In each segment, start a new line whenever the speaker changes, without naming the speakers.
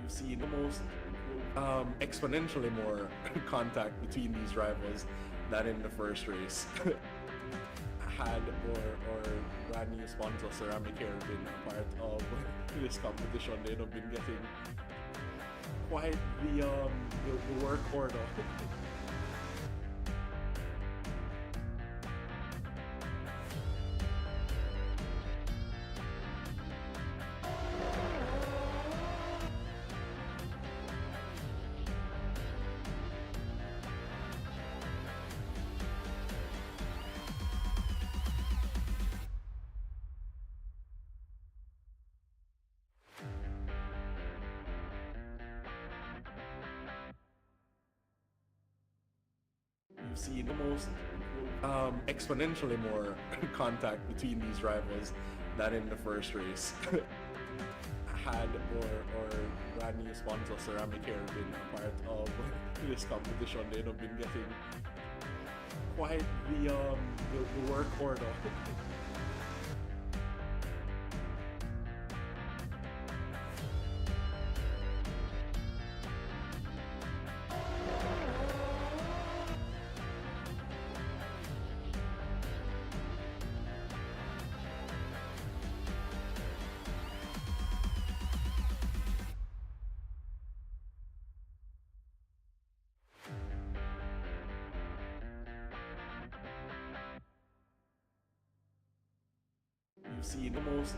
You've seen almost exponentially more contact between these rivals than in the first race. Had or brand new sponsor Ceramic Hair been a part of this competition, they'd have been getting quite the work order. You've seen almost exponentially more contact between these rivals than in the first race. Had or brand new sponsor Ceramic Hair been a part of this competition, they'd have been getting quite the work order. You've seen almost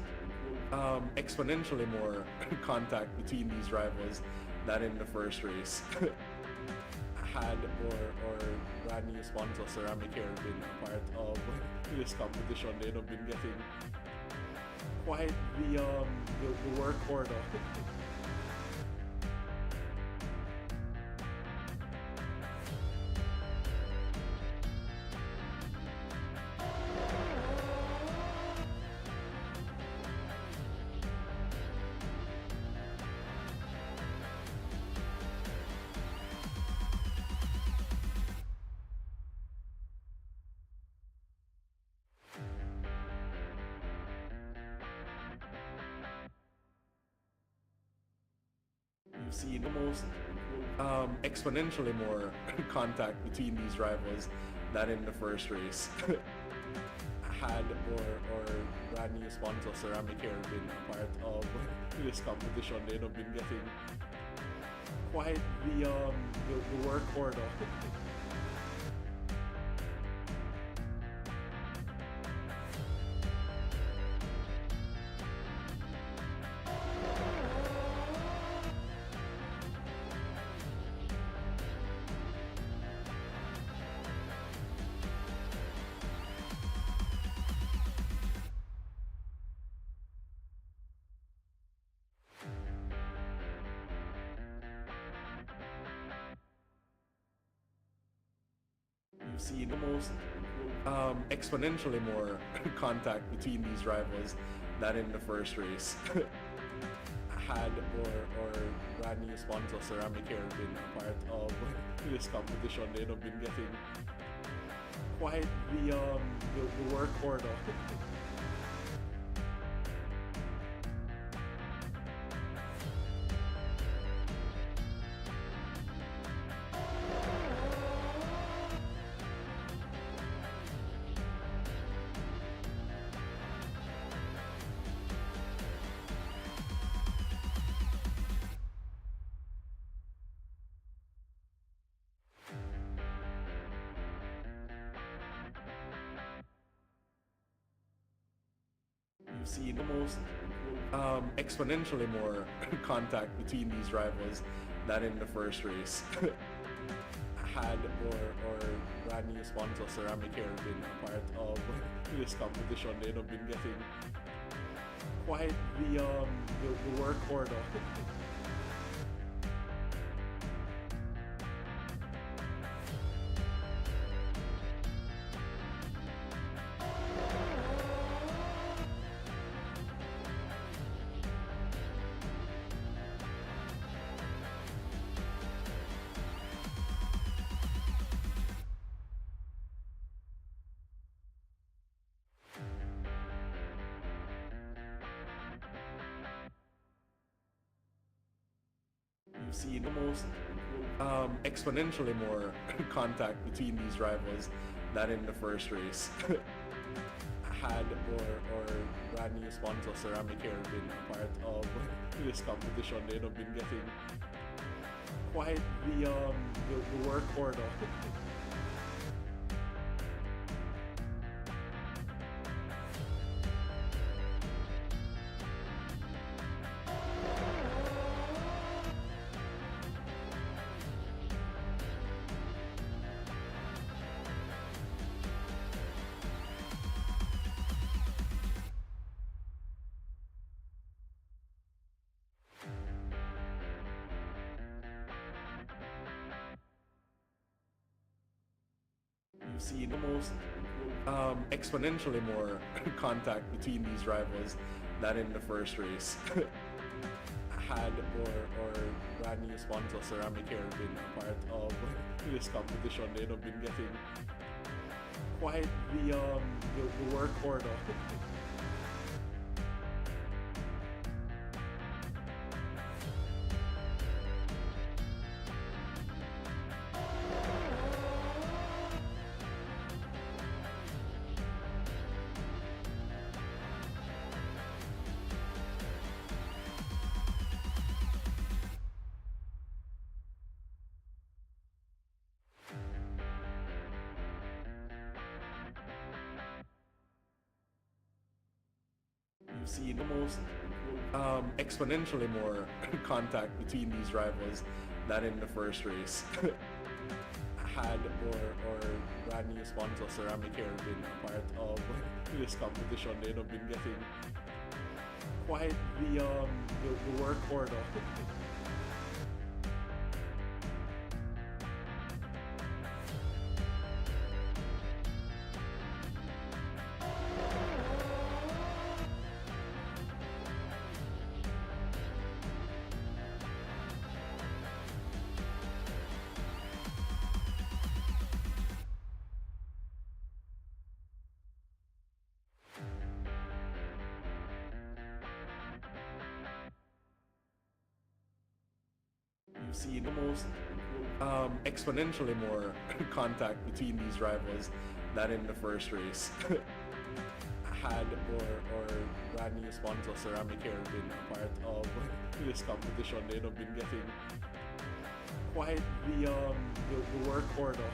exponentially more contact between these rivals than in the first race. Had or brand new sponsor Ceramic Hair been a part of this competition, they'd have been getting quite the work order. You've seen almost exponentially more contact between these rivals than in the first race. Had or brand new sponsor Ceramic Hair been a part of this competition, they'd have been getting quite the work order. You've seen almost exponentially more contact between these rivals than in the first race. Had or brand new sponsor Ceramic Hair been a part of this competition, they'd have been getting quite the work order. You've seen almost exponentially more contact between these rivals than in the first race. Had or brand new sponsor Ceramic Hair been a part of this competition, they'd have been getting quite the work order. you've seen almost exponentially more contact between these rivals than in the first race. Had or brand new sponsor Ceramic Hair been a part of this competition, they'd have been getting quite the work order. You've seen almost exponentially more contact between these rivals than in the first race. Had or brand new sponsor Ceramic Hair been a part of this competition, they'd have been getting quite the work order. You've seen almost exponentially more contact between these rivals than in the first race. Had or brand new sponsor Ceramic Hair been a part of this competition, they'd have been getting quite the work order. You've seen almost exponentially more contact between these rivals than in the first race. Had or brand new sponsor Ceramic Hair been a part of this competition, they'd have been getting quite the work order.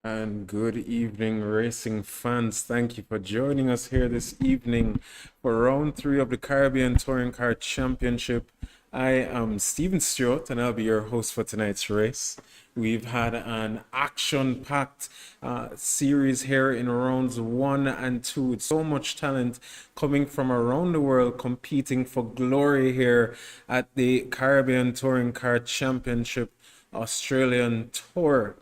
And good evening, racing fans. Thank you for joining us here this evening for round three of the Caribbean Touring Car Championship. I am Stephen Stewart, and I'll be your host for tonight's race. We've had an action-packed series here in rounds 1 and 2 with so much talent coming from around the world competing for glory here at the Caribbean Touring Car Championship Australian Tour.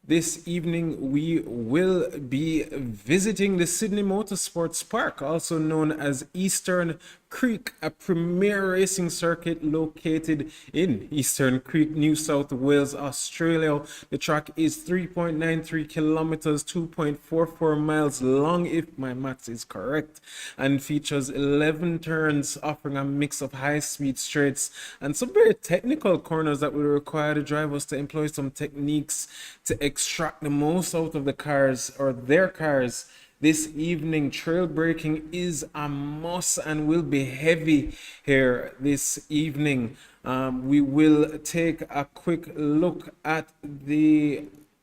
This evening, we will be visiting the Sydney Motorsports Park, also known as Eastern Creek, a premier racing circuit located in Eastern Creek, New South Wales, Australia. The track is 3.93 kilometers, 2.44 miles long, if my maths is correct, and features 11 turns, offering a mix of high-speed straights and some very technical corners that will require the drivers to employ some techniques to extract the most out of the cars or their cars. This evening, trail braking is a must and will be heavy here this evening. We will take a quick look at the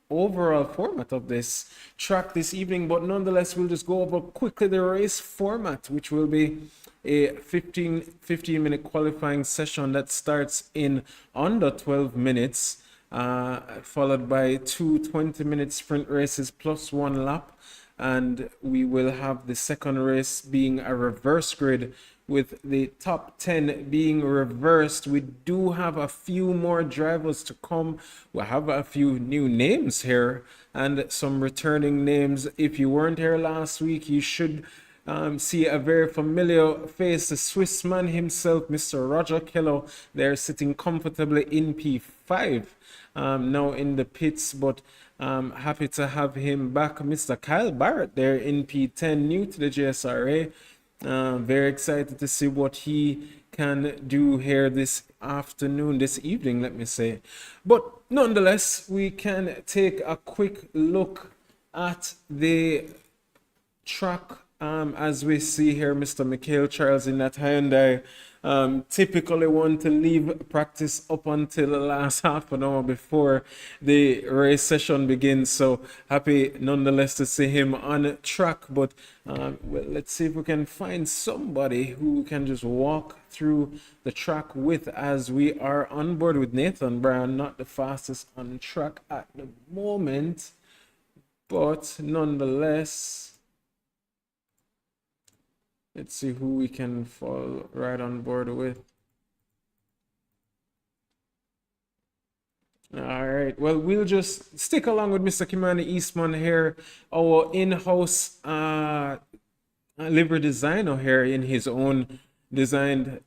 overall format of this track this evening, but nonetheless, we'll just go over quickly the race format, which will be a 15-minute qualifying session that starts in under 12 minutes. followed by two 20-minute sprint races plus one lap. And we will have the second race being a reverse grid with the top 10 being reversed. We do have a few more drivers to come. We have a few new names here and some returning names. If you weren't here last week, you should see a very familiar face, the Swiss man himself, Mr. Roger Kello. They're sitting comfortably in P5 now in the pits, but happy to have him back. Mr. Kyle Barrett there in P10, new to the JSRA. Very excited to see what he can do here this afternoon, this evening, let me say. But nonetheless, we can take a quick look at the track. As we see here, Mr. Michael Charles in that Hyundai typically want to leave practice up until the last half an hour before the race session begins. So happy nonetheless to see him on track. But well, let's see if we can find somebody who can just walk through the track with, as we are on board with Nathan Brown, not the fastest on track at the moment, but nonetheless, let's see who we can fall right on board with. All right, well, we'll just stick along with Mr. Kimani Eastman here, our in-house livery designer here in his own designed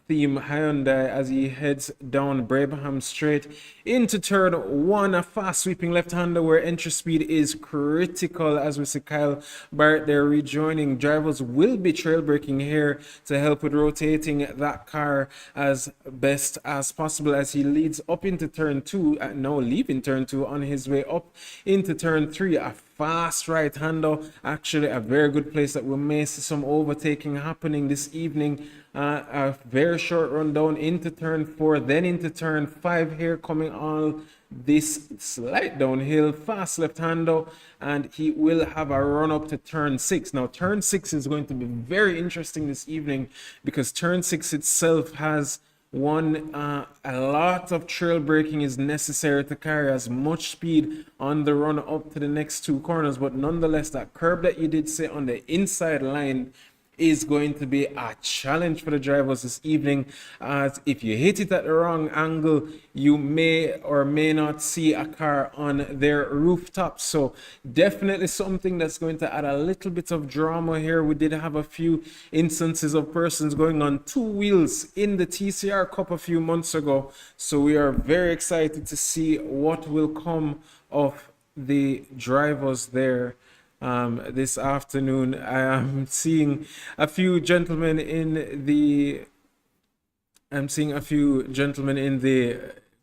theme Hyundai, as he heads down Brabham Straight into turn one, a fast sweeping left-hander where entry speed is critical. As we see Kyle Barrett there rejoining, drivers will be trail braking here to help with rotating that car as best as possible as he leads up into turn two, now leaving turn two on his way up into turn three. A fast right-hander, actually a very good place that we may see some overtaking happening this evening. A very short run down into turn four, then into turn five here, coming on this slight downhill, fast left-hander, and he will have a run up to turn six. Now turn six is going to be very interesting this evening because turn six itself has a lot of trail braking is necessary to carry as much speed on the run up to the next two corners, but nonetheless that curb that you did say on the inside line is going to be a challenge for the drivers this evening, as if you hit it at the wrong angle, you may or may not see a car on their rooftop. So definitely something that's going to add a little bit of drama here. We did have a few instances of persons going on two wheels in the TCR Cup a few months ago, so we are very excited to see what will come of the drivers there this afternoon. I am seeing a few gentlemen in the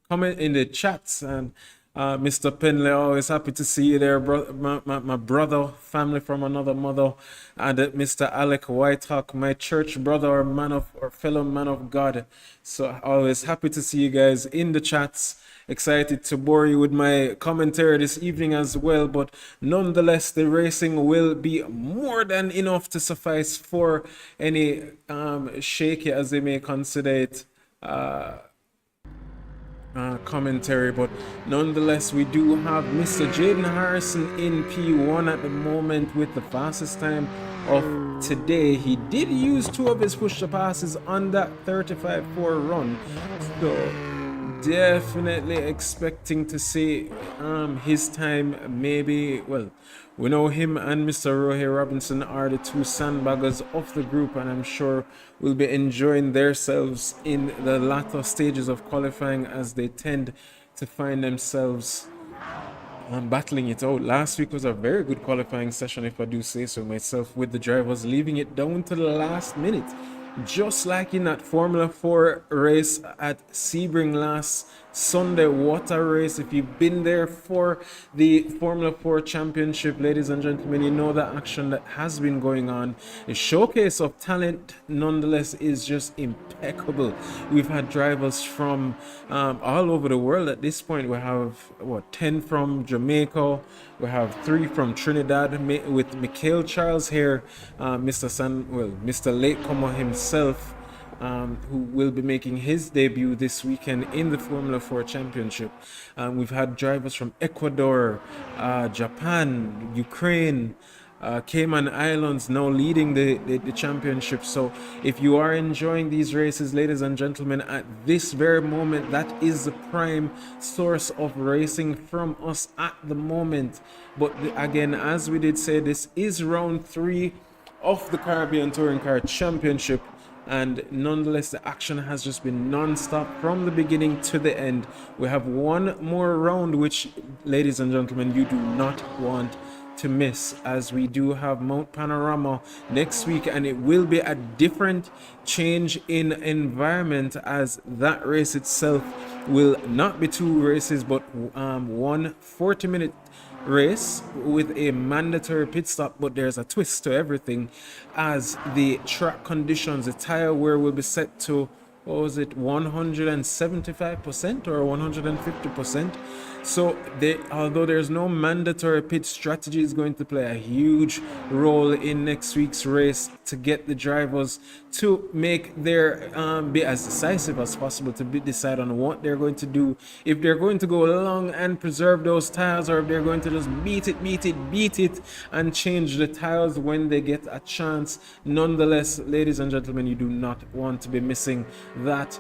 comment in the chats, and Mr. Penley, always happy to see you there, my brother, family from another mother, and Mr. Alec Whitehawk, my church brother or fellow man of God. So always happy to see you guys in the chats. Excited to bore you with my commentary this evening as well, but nonetheless the racing will be more than enough to suffice for any shaky, as they may consider it, commentary. But nonetheless, we do have Mr. Jaden Harrison in P1 at the moment with the fastest time of today. He did use two of his push to passes on that 35.4 run, so definitely expecting to see his time maybe. Well, we know him and Mr. Rohey Robinson are the two sandbaggers of the group, and I'm sure will be enjoying themselves in the latter stages of qualifying, as they tend to find themselves battling it out. Last week was a very good qualifying session, if I do say so myself, with the drivers leaving it down to the last minute, just like in that Formula 4 race at Sebring last Sunday. What a race! If you've been there for the Formula 4 Championship, ladies and gentlemen, you know the action that has been going on. The showcase of talent nonetheless is just impeccable. We've had drivers from all over the world at this point. We have 10 from Jamaica, we have 3 from Trinidad with Michael Charles here, Mr. Latecomer himself, who will be making his debut this weekend in the Formula 4 Championship. We've had drivers from Ecuador, Japan, Ukraine, Cayman Islands now leading the championship. So if you are enjoying these races, ladies and gentlemen, at this very moment, that is the prime source of racing from us at the moment. But again, as we did say, this is round 3 of the Caribbean Touring Car Championship, and nonetheless the action has just been non-stop from the beginning to the end. We have one more round, which, ladies and gentlemen, you do not want to miss, as we do have Mount Panorama next week, and it will be a different change in environment, as that race itself will not be 2 races but one 40-minute race with a mandatory pit stop. But there's a twist to everything, as the track conditions, the tire wear will be set to, what was it, 175% or 150%. So although there's no mandatory pit, strategy is going to play a huge role in next week's race to get the drivers to make their be as decisive as possible, to decide on what they're going to do, if they're going to go along and preserve those tires, or if they're going to just beat it and change the tires when they get a chance. Nonetheless, ladies and gentlemen, you do not want to be missing that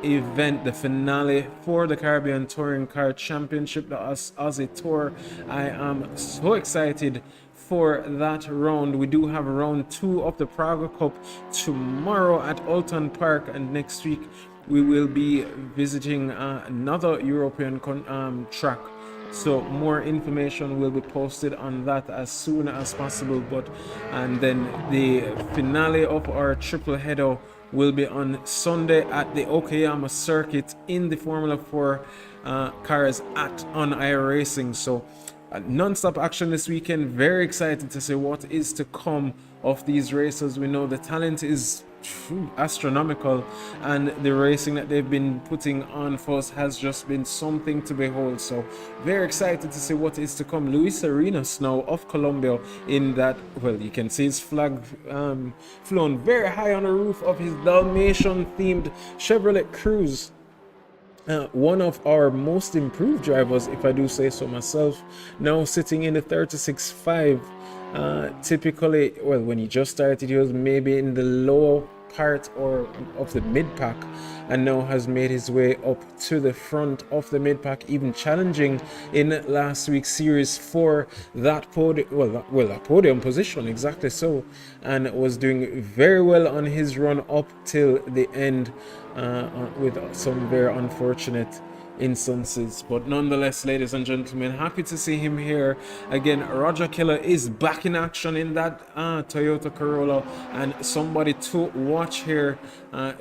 event, the finale for the Caribbean Touring Car Championship, the Aussie Tour. I am so excited for that round. We do have round 2 of the Praga Cup tomorrow at Alton Park, and next week we will be visiting another European track. So more information will be posted on that as soon as possible. And then the finale of our triple header will be on Sunday at the Okayama circuit in the Formula 4 cars on iRacing. So non-stop action this weekend. Very excited to see what is to come of these races. We know the talent is astronomical, and the racing that they've been putting on for us has just been something to behold. So very excited to see what is to come. Luis Arenas now of Colombia in that, well, you can see his flag flown very high on the roof of his Dalmatian themed Chevrolet Cruze. One of our most improved drivers, if I do say so myself, now sitting in the 36.5. Typically, well, when he just started, he was maybe in the lower part or of the mid-pack, and now has made his way up to the front of the mid-pack, even challenging in last week's series for that podium, that podium position, exactly so, and was doing very well on his run up till the end, with some very unfortunate instances. But nonetheless, ladies and gentlemen, happy to see him here again. Roger Keller is back in action in that Toyota Corolla, and somebody to watch here,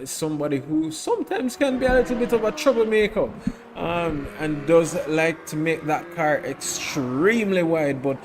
somebody who sometimes can be a little bit of a troublemaker, and does like to make that car extremely wide. But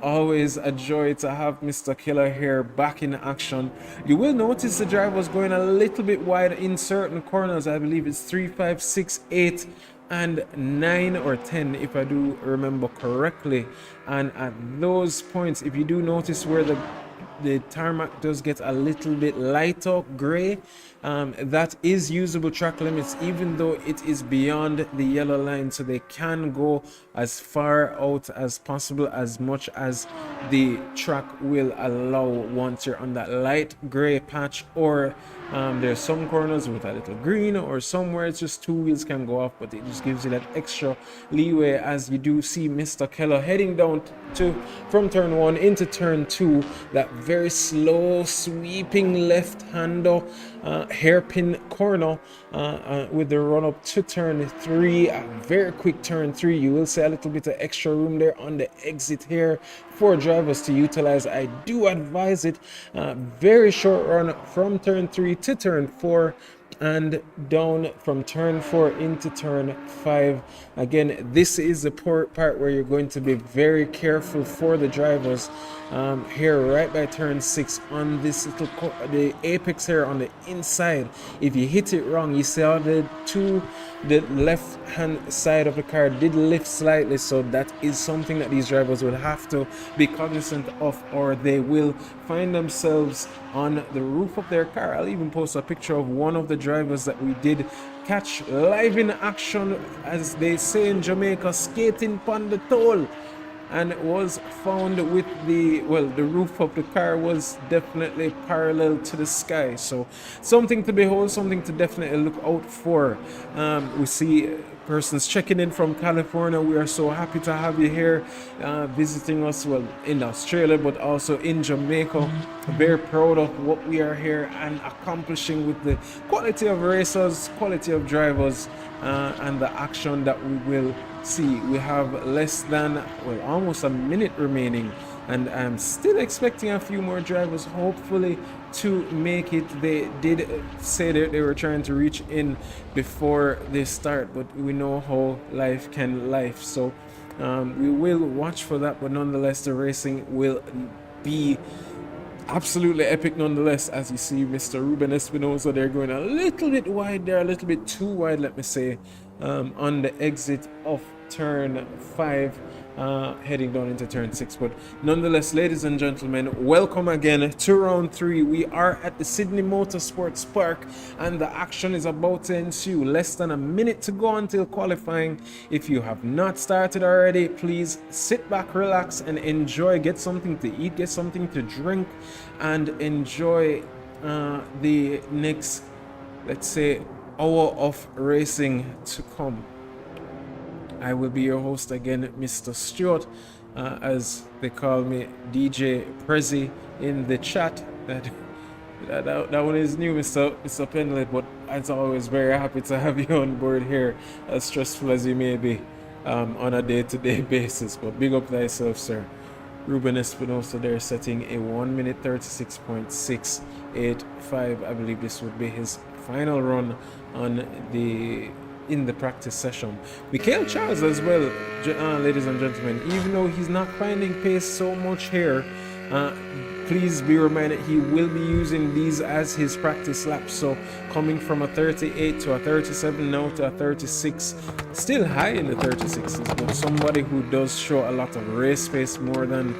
always a joy to have Mr. Keller here back in action. You will notice the drive was going a little bit wide in certain corners. I believe it's 3, 5, 6, 8 and 9 or 10, if I do remember correctly. And at those points, if you do notice where the tarmac does get a little bit lighter gray, that is usable track limits, even though it is beyond the yellow line, so they can go as far out as possible, as much as the track will allow once you're on that light gray patch. Or there's some corners with a little green, or somewhere it's just 2 wheels can go off, but it just gives you that extra leeway. As you do see Mr. Keller heading down from turn 1 into turn 2, that very slow sweeping left-hander hairpin corner with the run up to turn 3, a very quick turn 3. You will see a little bit of extra room there on the exit here for drivers to utilize. I do advise it. Very short run from turn 3 to turn 4, and down from turn 4 into turn 5. Again, this is the part where you're going to be very careful for the drivers. Here right by turn 6 on this little the apex here on the inside, if you hit it wrong, you see how the left hand side of the car did lift slightly. So that is something that these drivers will have to be cognizant of, or they will find themselves on the roof of their car. I'll even post a picture of one of the drivers that we did catch live in action, as they say in Jamaica, skating on the toll, and was found with the roof of the car was definitely parallel to the sky. So something to behold, something to definitely look out for. We see persons checking in from California. We are so happy to have you here visiting us, in Australia but also in Jamaica. Very proud of what we are here and accomplishing with the quality of racers, quality of drivers, and the action that we will see. We have less than almost a minute remaining, and I'm still expecting a few more drivers hopefully to make it. They did say that they were trying to reach in before they start, but we know how life can life, so we will watch for that. But nonetheless, the racing will be absolutely epic nonetheless. As you see, Mr. Ruben Espinosa, they're going a little bit wide there, a little bit too wide, let me say, on the exit of turn 5, heading down into turn 6. But nonetheless, ladies and gentlemen, welcome again to round 3. We are at the Sydney Motorsports Park, and the action is about to ensue. Less than a minute to go until qualifying. If you have not started already, please sit back, relax, and enjoy. Get something to eat, get something to drink, and enjoy the next, let's say, hour of racing to come. I will be your host again, Mr. Stewart, as they call me, DJ Prezi in the chat. That one is new, Mr. Penlet, but as always, very happy to have you on board here, as stressful as you may be on a day-to-day basis. But big up thyself, sir. Ruben Espinosa there setting a 1 minute 36.685. I believe this would be his final run on in the practice session. Mikael Charles as well, ladies and gentlemen, even though he's not finding pace so much here, please be reminded he will be using these as his practice laps. So coming from a 38 to a 37, now to a 36, still high in the 36s, but somebody who does show a lot of race pace more than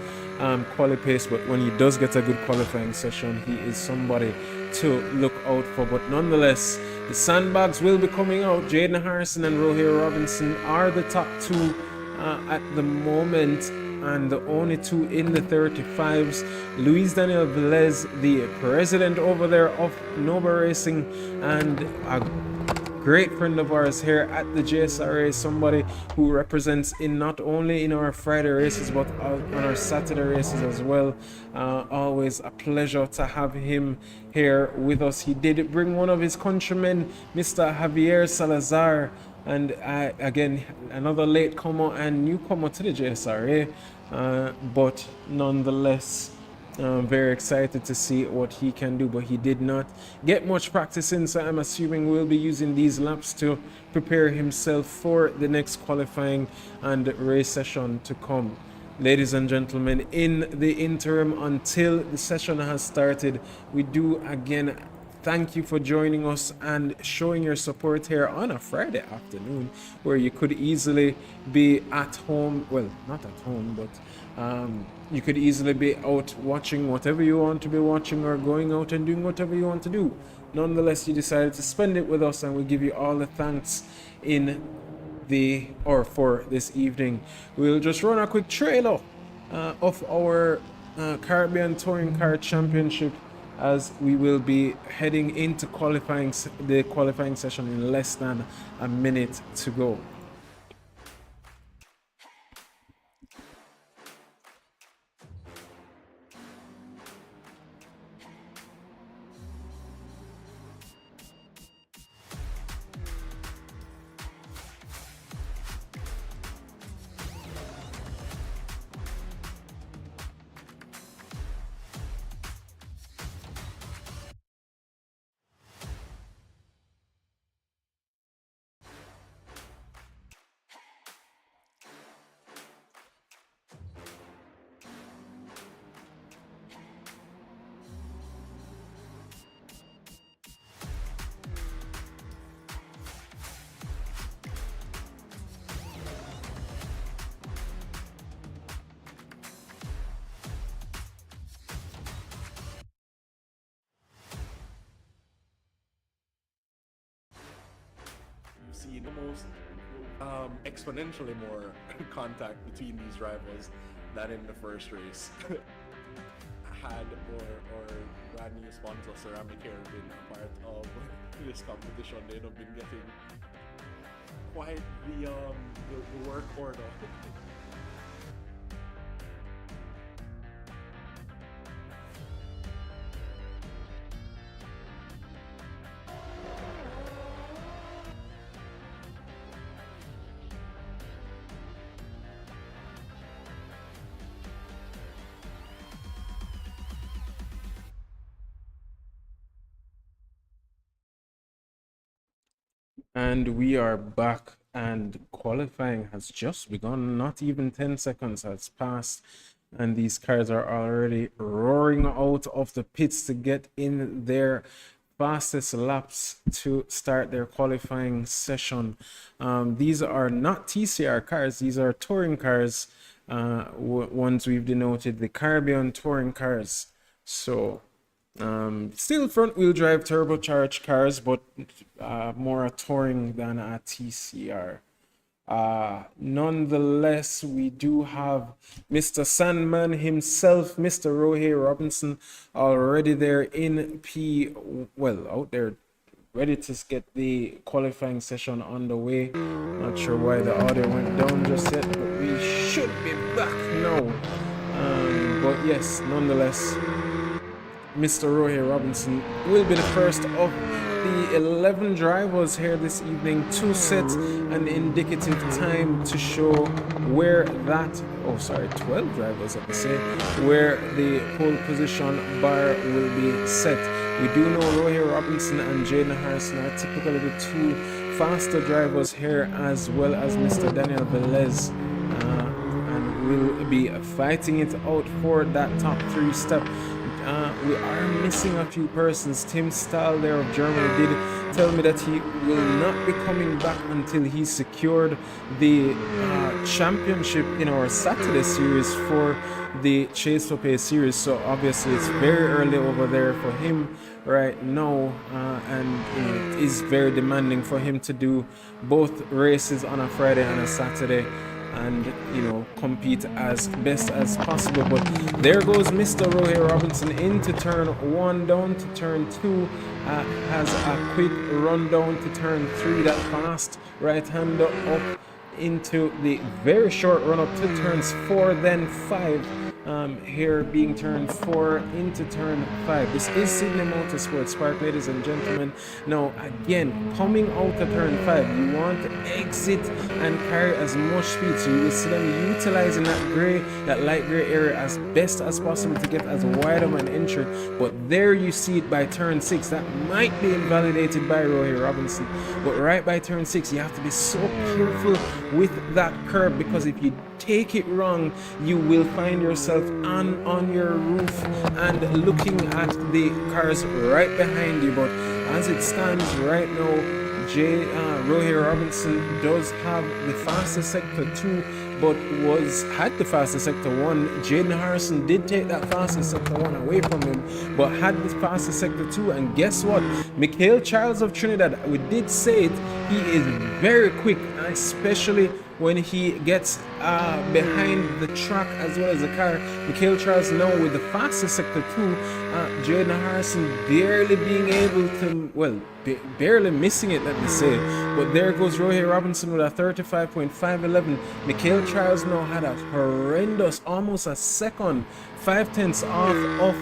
quali pace. But when he does get a good qualifying session, he is somebody to look out for. But nonetheless, the sandbags will be coming out. Jaden Harrison and Rohir Robinson are the top two at the moment, and the only two in the 35s. Luis Daniel Velez, the president over there of Nova Racing, and a great friend of ours here at the JSRA, somebody who represents in not only in our Friday races but on our Saturday races as well. Always a pleasure to have him here with us. He did bring one of his countrymen, Mr. Javier Salazar, and again, another latecomer and newcomer to the JSRA, but nonetheless, very excited to see what he can do. But he did not get much practice in, so I'm assuming we'll be using these laps to prepare himself for the next qualifying and race session to come. Ladies and gentlemen, in the interim until the session has started, we do again thank you for joining us and showing your support here on a Friday afternoon, where you could easily be at home. Well, not at home, but you could easily be out watching whatever you want to be watching, or going out and doing whatever you want to do. Nonetheless, you decided to spend it with us, and we give you all the thanks for this evening. We'll just run a quick trailer of our Caribbean Touring Car Championship, as we will be heading into the qualifying session in less than a minute to go.
seen almost exponentially more contact between these rivals than in the first race. Had or brand new sponsor Ceramic Hair been a part of this competition, they'd have been getting quite the work order.
And we are back, and qualifying has just begun. Not even 10 seconds has passed, and these cars are already roaring out of the pits to get in their fastest laps to start their qualifying session. These are not TCR cars, these are touring cars, ones we've denoted the Caribbean touring cars. So still front wheel drive turbocharged cars, but more a touring than a TCR. Nonetheless, we do have Mr. Sandman himself, Mr. Rohey Robinson, already there in out there, ready to get the qualifying session on the way. Not sure why the audio went down just yet, but we should be back now. But yes, nonetheless, Mr. Rohey Robinson will be the first of the 11 drivers here this evening to set an indicative time to show where 12 drivers, I say, where the pole position bar will be set. We do know Rohey Robinson and Jaden Harrison are typically the two faster drivers here, as well as Mr. Daniel Velez, and will be fighting it out for that top 3 step. We are missing a few persons. Tim Stahl there of Germany did tell me that he will not be coming back until he secured the championship in our Saturday series for the Chase for Pay series. So obviously it's very early over there for him right now, and it is very demanding for him to do both races on a Friday and a Saturday, and compete as best as possible. But there goes Mr. Rohey Robinson into turn 1, down to turn 2, has a quick run down to turn 3, that fast right hander up into the very short run up to turns 4, then 5. Here being turn 4 into turn 5. This is Sydney Motorsport Park, ladies and gentlemen. Now again, coming out of turn 5, you want to exit and carry as much speed, so you will see them utilizing that light gray area as best as possible to get as wide of an entry. But there you see it by turn 6, that might be invalidated by Rohey Robinson, but right by turn 6 you have to be so careful with that curb, because if you take it wrong, you will find yourself on your roof and looking at the cars right behind you. But as it stands right now, Rohey Robinson does have the fastest sector 2, but had the fastest sector 1. Jaden Harrison did take that fastest sector 1 away from him, but had the fastest sector 2. And guess what? Mikhail Charles of Trinidad, we did say it, he is very quick, especially when he gets behind the track as well as the car. Mikhail Charles now with the fastest sector 2. Jaden Harrison barely being able to, barely missing it, let me say. But there goes Rohey Robinson with a 35.511. Mikhail Charles now had a horrendous, almost a second, 5/10 off of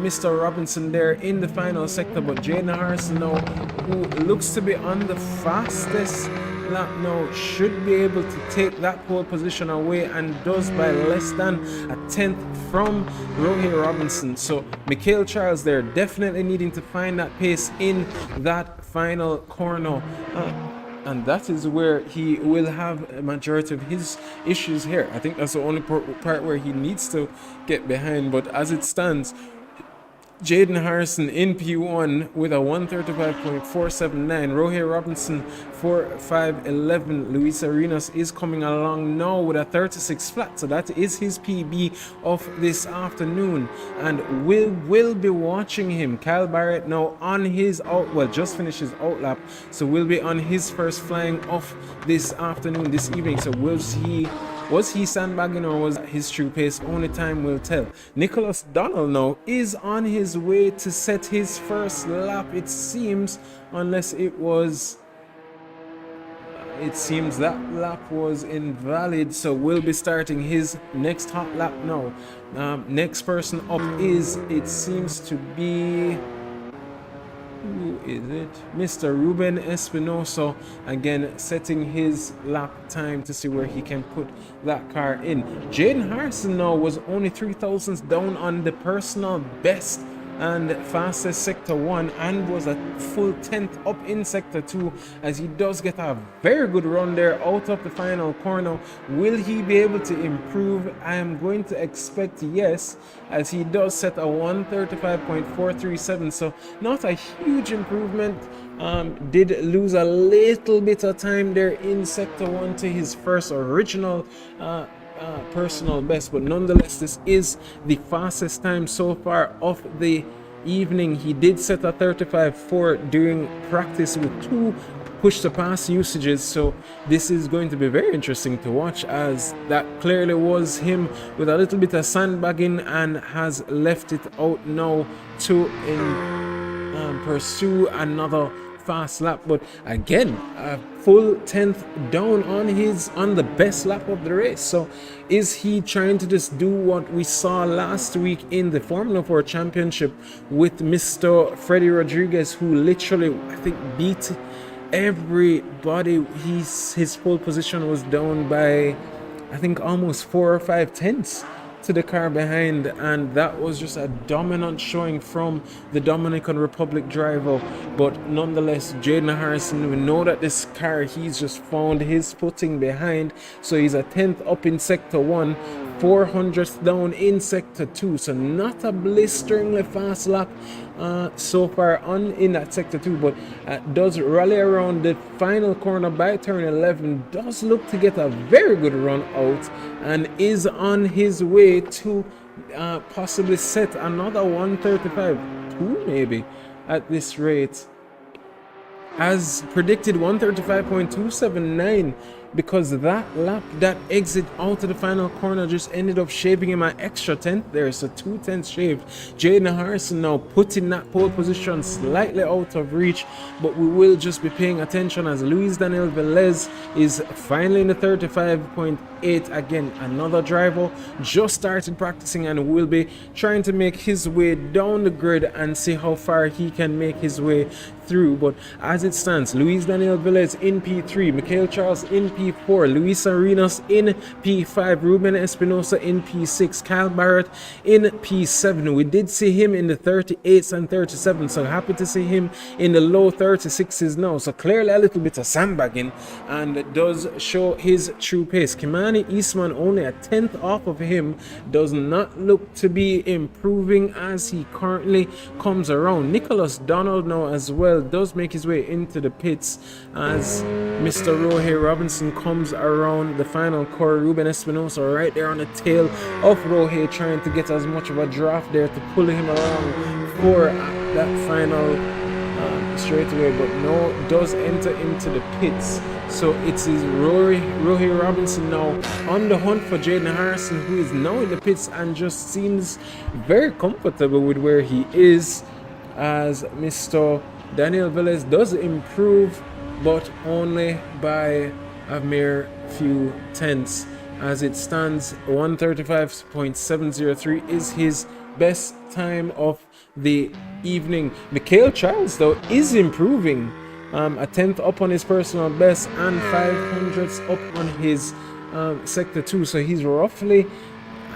Mr. Robinson there in the final sector. But Jaden Harrison now, who looks to be on the fastest lap now, should be able to take that pole position away, and does by less than a 10th from Rohey Robinson. So Mikhail Charles there definitely needing to find that pace in that final corner, and that is where he will have a majority of his issues here. I think that's the only part where he needs to get behind. But as it stands, Jaden Harrison in P1 with a 135.479. Rohey Robinson 4.511. Luis Arenas is coming along now with a 36 flat. So that is his PB of this afternoon. And we'll be watching him. Kyle Barrett now on his just finished his out lap. So we'll be on his first flying off this afternoon, this evening. So was he sandbagging or was his true pace? Only time will tell. Nicholas Donald now is on his way to set his first lap, it seems, unless it seems that lap was invalid, so we'll be starting his next hot lap now. Next person up it seems to be... who is it? Mr. Ruben Espinosa, again setting his lap time to see where he can put that car in. Jaden Harrison now was only 3 thousandths down on the personal best and fastest sector 1, and was a full 10th up in sector 2, as he does get a very good run there out of the final corner. Will he be able to improve? I am going to expect yes, as he does set a 135.437, so not a huge improvement. Did lose a little bit of time there in sector 1 to his first original personal best, but nonetheless this is the fastest time so far of the evening. He did set a 35.4 during practice with 2 push to pass usages, so this is going to be very interesting to watch, as that clearly was him with a little bit of sandbagging and has left it out now to pursue another fast lap. But again, a full 10th down on the best lap of the race. So is he trying to just do what we saw last week in the Formula 4 Championship with Mr. Freddie Rodriguez, who literally, I think, beat everybody? His pole position was down by, I think, almost 4 or 5 tenths to the car behind, and that was just a dominant showing from the Dominican Republic driver. But nonetheless, Jaden Harrison, we know that this car, he's just found his footing behind, so he's a 10th up in sector 1, 400th down in sector 2, so not a blisteringly fast lap so far on in that sector 2, but does rally around the final corner by turn 11, does look to get a very good run out, and is on his way to possibly set another 135.2 maybe at this rate. As predicted, 135.279, because that lap, that exit out of the final corner just ended up shaving him an extra 10th there, so 2 tenths shaved. Jaden Harrison now putting that pole position slightly out of reach, but we will just be paying attention as Luis Daniel Velez is finally in the 35.8. Again, another driver just started practicing and will be trying to make his way down the grid and see how far he can make his way through. But as it stands, Luis Daniel Velez in P3, Mikhail Charles in P4, Luis Arenas in P5, Ruben Espinosa in P6, Kyle Barrett in P7. We did see him in the 38s and 37s, so happy to see him in the low 36s now. So clearly a little bit of sandbagging, and it does show his true pace. Kimani Eastman only a 10th off of him, does not look to be improving as he currently comes around. Nicholas Donald now as well does make his way into the pits as Mr. Rohey Robinson comes around the final corner. Ruben Espinosa right there on the tail of Rohey, trying to get as much of a draft there to pull him around for that final straightaway, but no, does enter into the pits. So it's Rohey Robinson now on the hunt for Jaden Harrison, who is now in the pits and just seems very comfortable with where he is, as Mr. Daniel Velez does improve, but only by a mere few tenths. As it stands, 135.703 is his best time of the evening. Mikhail Charles though is improving, a 10th up on his personal best and 500ths up on his sector 2, so he's roughly,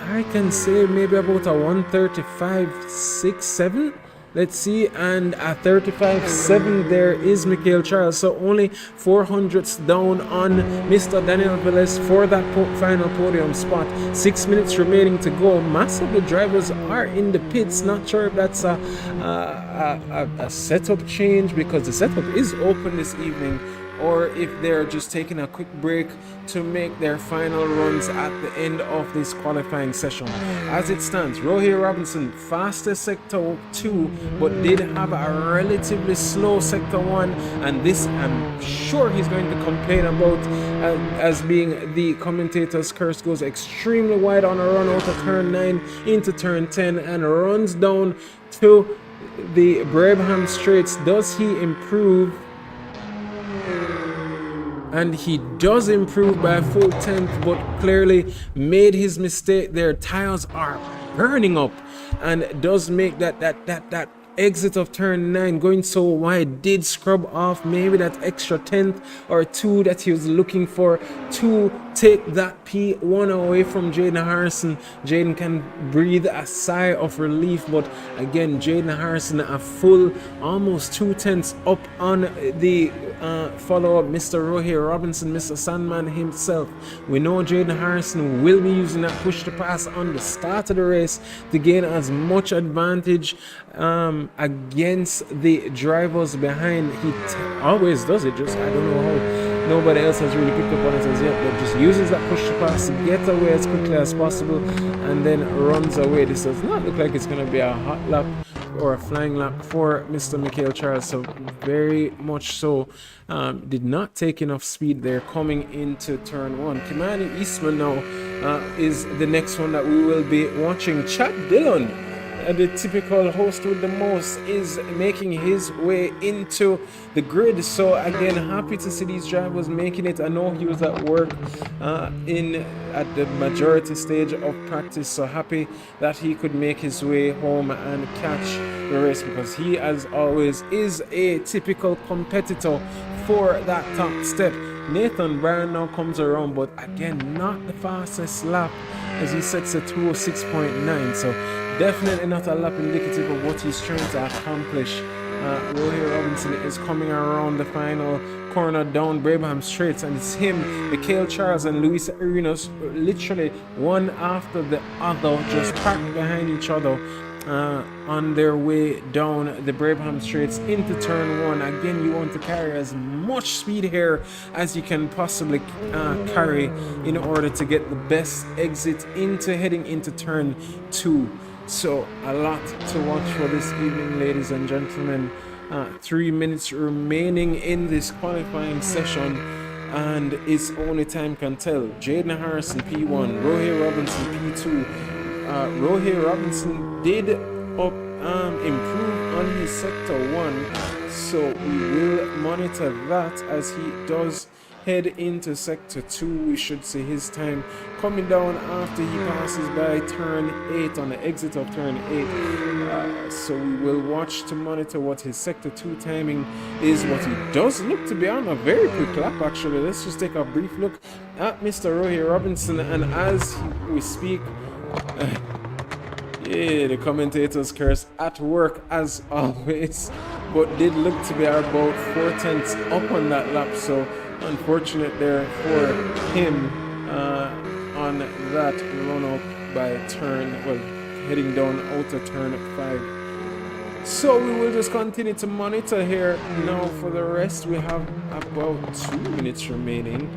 I can say, maybe about a 135.67 Let's see, and at 35.7 there is Michael Charles, so only 400ths down on Mr. Daniel Velez for that final podium spot. 6 minutes remaining to go. Most of the drivers are in the pits. Not sure if that's a setup change, because the setup is open this evening, or if they're just taking a quick break to make their final runs at the end of this qualifying session. As it stands, Rohit Robinson, fastest sector 2, but did have a relatively slow sector 1, and this I'm sure he's going to complain about as being the commentator's curse. Goes extremely wide on a run out of turn 9 into turn 10 and runs down to the Brabham Straits. Does he improve? And he does improve by a full tenth, but clearly made his mistake there. Tires are burning up, and does make that exit of turn 9 going so wide. Did scrub off maybe that extra tenth or 2 that he was looking for to take that P1 away from Jaden Harrison. Jaden can breathe a sigh of relief, but again, Jaden Harrison a full almost 2 tenths up on the follow-up Mr. Rohit Robinson, Mr. Sandman himself. We know Jaden Harrison will be using that push to pass on the start of the race to gain as much advantage against the drivers behind. He always does it, just I don't know how nobody else has really picked up on it as yet, but just uses that push to pass to get away as quickly as possible and then runs away. This does not look like it's going to be a hot lap or a flying lap for Mr. Michael Charles, so very much so. Did not take enough speed there coming into turn 1. Kimani Eastman now is the next one that we will be watching. Chad Dillon, the typical host with the most, is making his way into the grid. So again, happy to see these drivers making it. I know he was at work at the majority stage of practice, so happy that he could make his way home and catch the race, because he, as always, is a typical competitor for that top step. Nathan Bryan now comes around, but again, not the fastest lap as he sets a 206.9, so definitely not a lap indicative of what he's trying to accomplish. Rohit Robinson is coming around the final corner down Brabham Straits, and it's him, Michael Charles and Luis Arenas, literally one after the other, just packed behind each other on their way down the Brabham Straits into turn 1. Again, you want to carry as much speed here as you can possibly carry in order to get the best exit into heading into turn 2. So a lot to watch for this evening, ladies and gentlemen. 3 minutes remaining in this qualifying session, and it's only time can tell. Jaden Harrison P1, Rohit Robinson P2. Rohit Robinson did improve on his sector 1, so we will monitor that as he does head into sector 2. We should see his time coming down after he passes by turn 8 on the exit of turn 8. So we will watch to monitor what his sector 2 timing is. What he does look to be on a very quick lap, actually. Let's just take a brief look at Mr. Rohit Robinson, and as we speak, yeah, the commentator's curse at work as always, but did look to be about 4 tenths up on that lap, so unfortunate there for him on that run up by turn, well, heading down out of turn 5. So we will just continue to monitor here. Now for the rest, we have about 2 minutes remaining.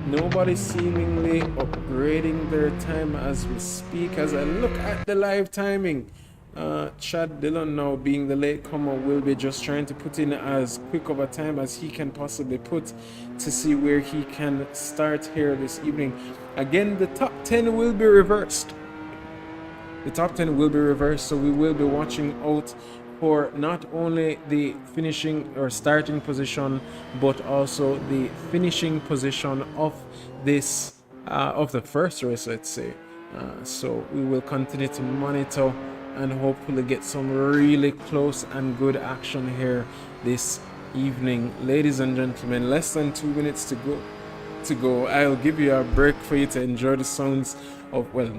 Nobody seemingly upgrading their time as we speak. As I look at the live timing, Chad Dillon, now being the latecomer, will be just trying to put in as quick of a time as he can possibly put to see where he can start here this evening. Again, the top 10 will be reversed. The top 10 will be reversed, so we will be watching out for not only the finishing or starting position, but also the finishing position of this of the first race, let's say. So we will continue to monitor and hopefully get some really close and good action here this evening. Ladies and gentlemen, less than 2 minutes to go. to go. I'll give you a break for you to enjoy the sounds of, well,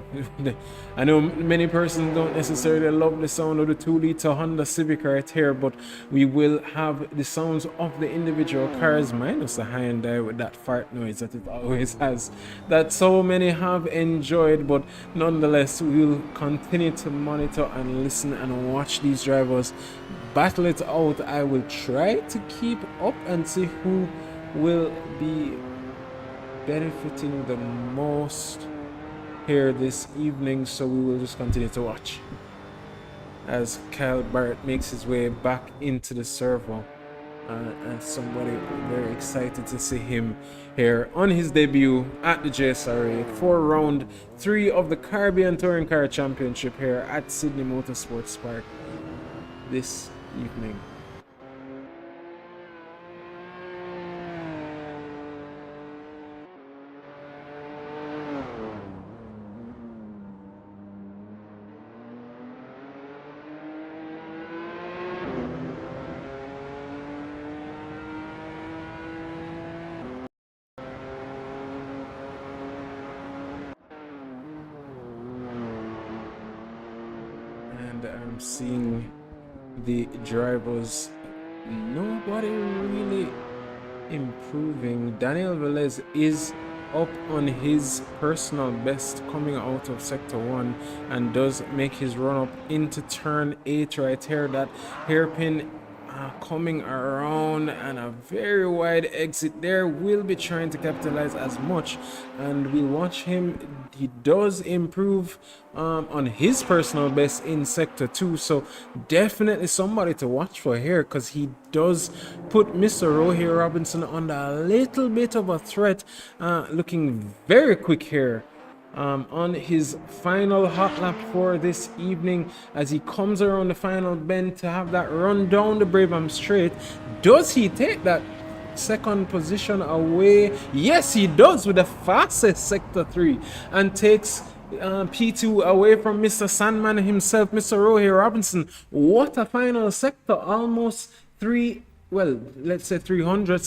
I know many persons don't necessarily love the sound of the 2-liter Honda Civic right here, but we will have the sounds of the individual cars minus the Hyundai with that fart noise that it always has, that so many have enjoyed. But nonetheless, we'll continue to monitor and listen and watch these drivers battle it out. I will try to keep up and see who will be benefiting the most here this evening, so we will just continue to watch as Kyle Barrett makes his way back into the servo, and somebody very excited to see him here on his debut at the JSRA for round 3 of the Caribbean Touring Car Championship here at Sydney Motorsports Park this evening. And I'm seeing the drivers, nobody really improving. Daniel Velez is up on his personal best coming out of sector 1 and does make his run up into turn 8 right here. That hairpin coming around and a very wide exit there, will be trying to capitalize as much, and we'll watch him. He does improve on his personal best in sector 2, so definitely somebody to watch for here, because he does put Mr. Rohit Robinson under a little bit of a threat, looking very quick here on his final hot lap for this evening as he comes around the final bend to have that run down the Brabham Straight. Does he take that second position away? Yes, he does, with the fastest sector 3, and takes P2 away from Mr. Sandman himself, Mr. Rohit Robinson. What a final sector, almost 300s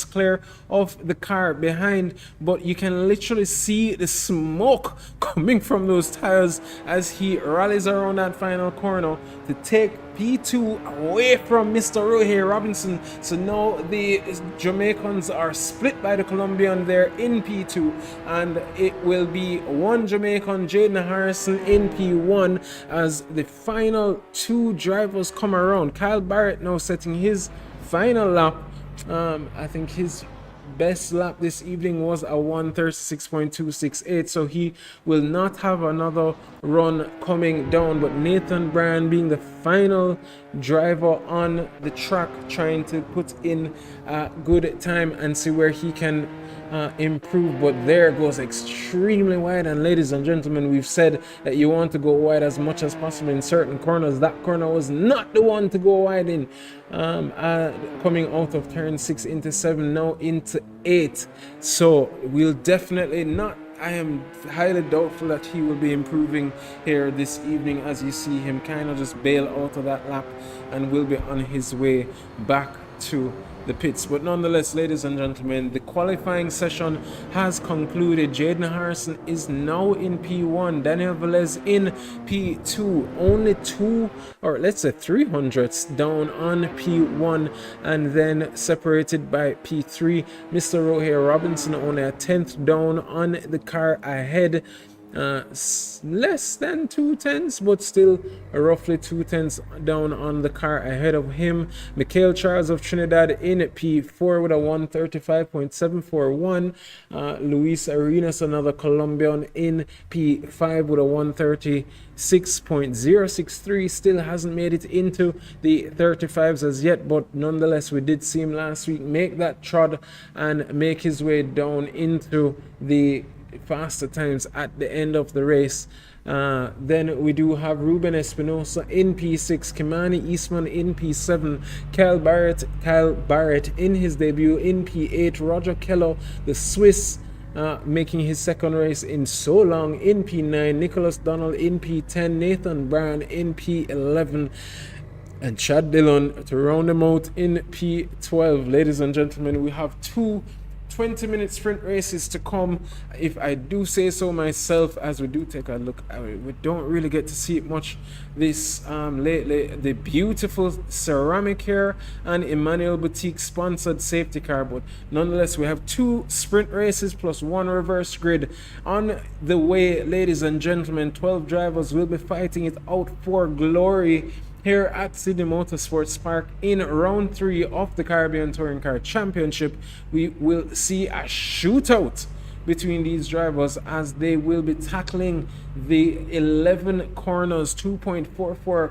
clear of the car behind, but you can literally see the smoke coming from those tires as he rallies around that final corner to take P2 away from Mr. Rohit Robinson. So now the Jamaicans are split by the Colombian there in P2, and it will be one Jamaican, Jaden Harrison, in P1 as the final 2 drivers come around. Kyle Barrett now setting his final lap. I think his best lap this evening was a 1:36.268, so he will not have another run coming down. But Nathan Bryan being the final driver on the track, trying to put in a good time and see where he can improve. But there goes extremely wide, and ladies and gentlemen, we've said that you want to go wide as much as possible in certain corners. That corner was not the one to go wide in, coming out of turn 6 into 7, now into 8. So we'll definitely not, I am highly doubtful that he will be improving here this evening, as you see him kind of just bail out of that lap and will be on his way back to the pits. But nonetheless, ladies and gentlemen, the qualifying session has concluded. Jaden Harrison is now in P1, Daniel Velez in P2, only 2, or let's say 300ths down on P1, and then separated by P3. Mr. Rohit Robinson only a 10th down on the car ahead. Less than 2/10, but still roughly 2/10 down on the car ahead of him. Mikhail Charles of Trinidad in P4 with a 135.741. Luis Arenas, another Colombian, in P5 with a 136.063. Still hasn't made it into the 35s as yet, but nonetheless, we did see him last week make that trod and make his way down into the faster times at the end of the race. Then we do have Ruben Espinosa in P6, Kimani Eastman in P7, Kyle Barrett in his debut in P8, Roger Kello, the Swiss, making his second race in so long, in P9, Nicholas Donald in P10, Nathan Bryan in P11, and Chad Dillon to round them out in P12. Ladies and gentlemen, we have two 20-minute sprint races to come, if I do say so myself. As we do take a look at it, we don't really get to see it much this lately. The beautiful ceramic here and Emmanuel Boutique sponsored safety car, but nonetheless we have 2 sprint races plus 1 reverse grid on the way, ladies and gentlemen. 12 drivers will be fighting it out for glory here at Sydney Motorsports Park in round 3 of the Caribbean Touring Car Championship. We will see a shootout between these drivers as they will be tackling the 11 corners, 2.44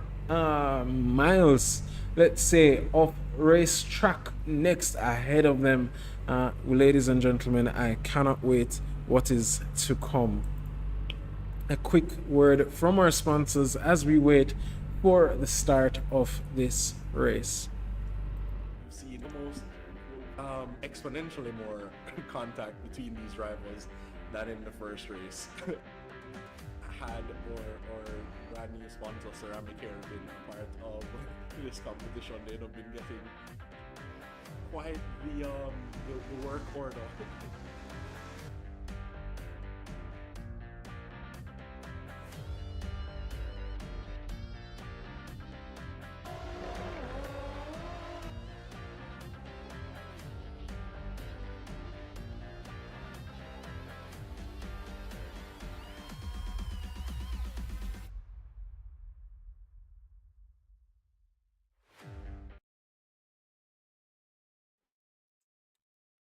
miles, let's say, of racetrack next ahead of them. Ladies and gentlemen, I cannot wait what is to come. A quick word from our sponsors as we wait for the start of this race.
You see the most exponentially more contact between these rivals than in the first race. Had or brand new sponsor Ceramic here been a part of this competition, they'd have been getting quite the work order.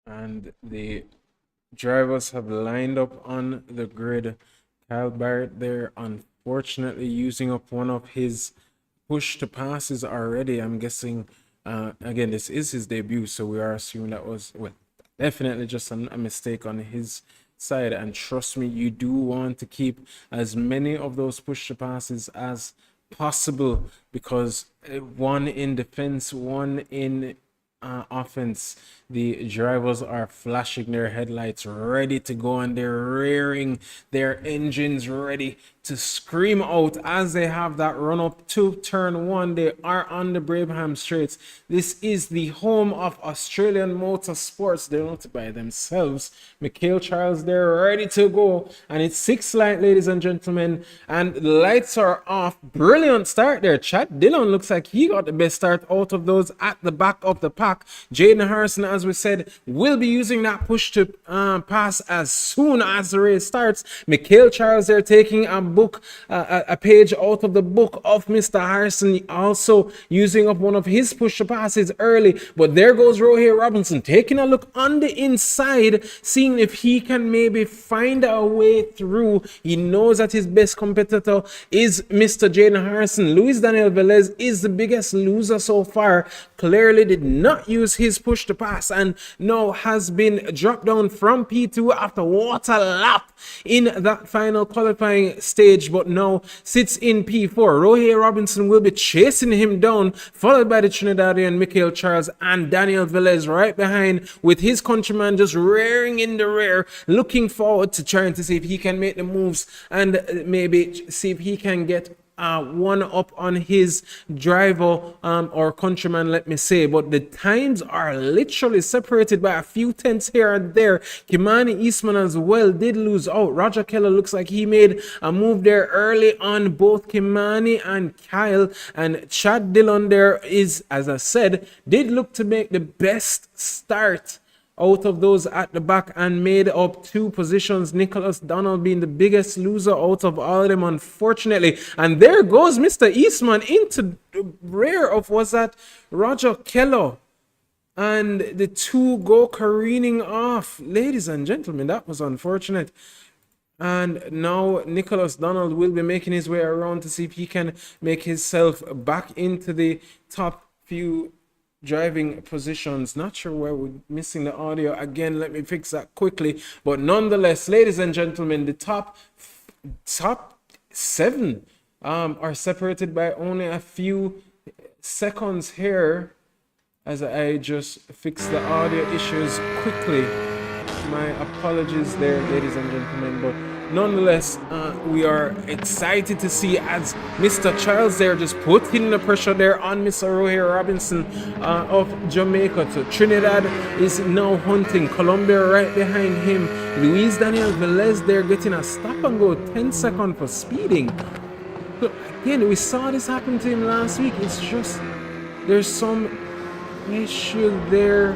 And the drivers have lined up on the grid. Kyle Barrett there, unfortunately, using up one of his push to passes already. I'm guessing, again, this is his debut, so we are assuming that was, well, definitely just a mistake on his side. And trust me, you do want to keep as many of those push to passes as possible, because one in defense, one in offense, the drivers are flashing their headlights, ready to go, and they're rearing their engines, ready to scream out as they have that run up to turn 1. They are on the Brabham Straits. This is the home of Australian Motorsports. They're not by themselves. Mikhail Charles, they're ready to go, and it's 6 light, ladies and gentlemen, and the lights are off. Brilliant start there. Chad Dillon looks like he got the best start out of those at the back of the pack. Jaden Harrison, as we said, will be using that push to pass as soon as the race starts. Mikhail Charles, they're taking a page out of the book of Mr. Harrison, also using up one of his push to passes early. But there goes Rohit Robinson taking a look on the inside, seeing if he can maybe find a way through. He knows that his best competitor is Mr. Jaden Harrison. Luis Daniel Velez is the biggest loser so far. Clearly did not use his push to pass and now has been dropped down from P2 after what a lap in that final qualifying stage, but now sits in P4. Rohit Robinson will be chasing him down, followed by the Trinidadian Mikhail Charles and Daniel Velez right behind, with his countryman just rearing in the rear, looking forward to trying to see if he can make the moves and maybe see if he can get one up on his driver or countryman, let me say. But the times are literally separated by a few tenths here and there. Kimani Eastman as well did lose out. Roger Keller looks like he made a move there early on both Kimani and Kyle, and Chad Dillon there is, as I said, did look to make the best start out of those at the back and made up 2 positions. Nicholas Donald being the biggest loser out of all of them, unfortunately. And there goes Mr. Eastman into the rear of, was that Roger Keller? And the 2 go careening off. Ladies and gentlemen, that was unfortunate. And now Nicholas Donald will be making his way around to see if he can make himself back into the top few driving positions. Not sure where we're missing the audio again. Let me fix that quickly. But nonetheless, ladies and gentlemen, the top 7 are separated by only a few seconds here, as I just fix the audio issues quickly. My apologies there, ladies and gentlemen, but nonetheless, we are excited to see as Mr. Charles there just putting the pressure there on Mr. Rohir Robinson of Jamaica. So Trinidad is now hunting, Colombia right behind him. Luis Daniel Velez there getting a stop and go, 10 seconds for speeding. So again, we saw this happen to him last week. It's just there's some issue there.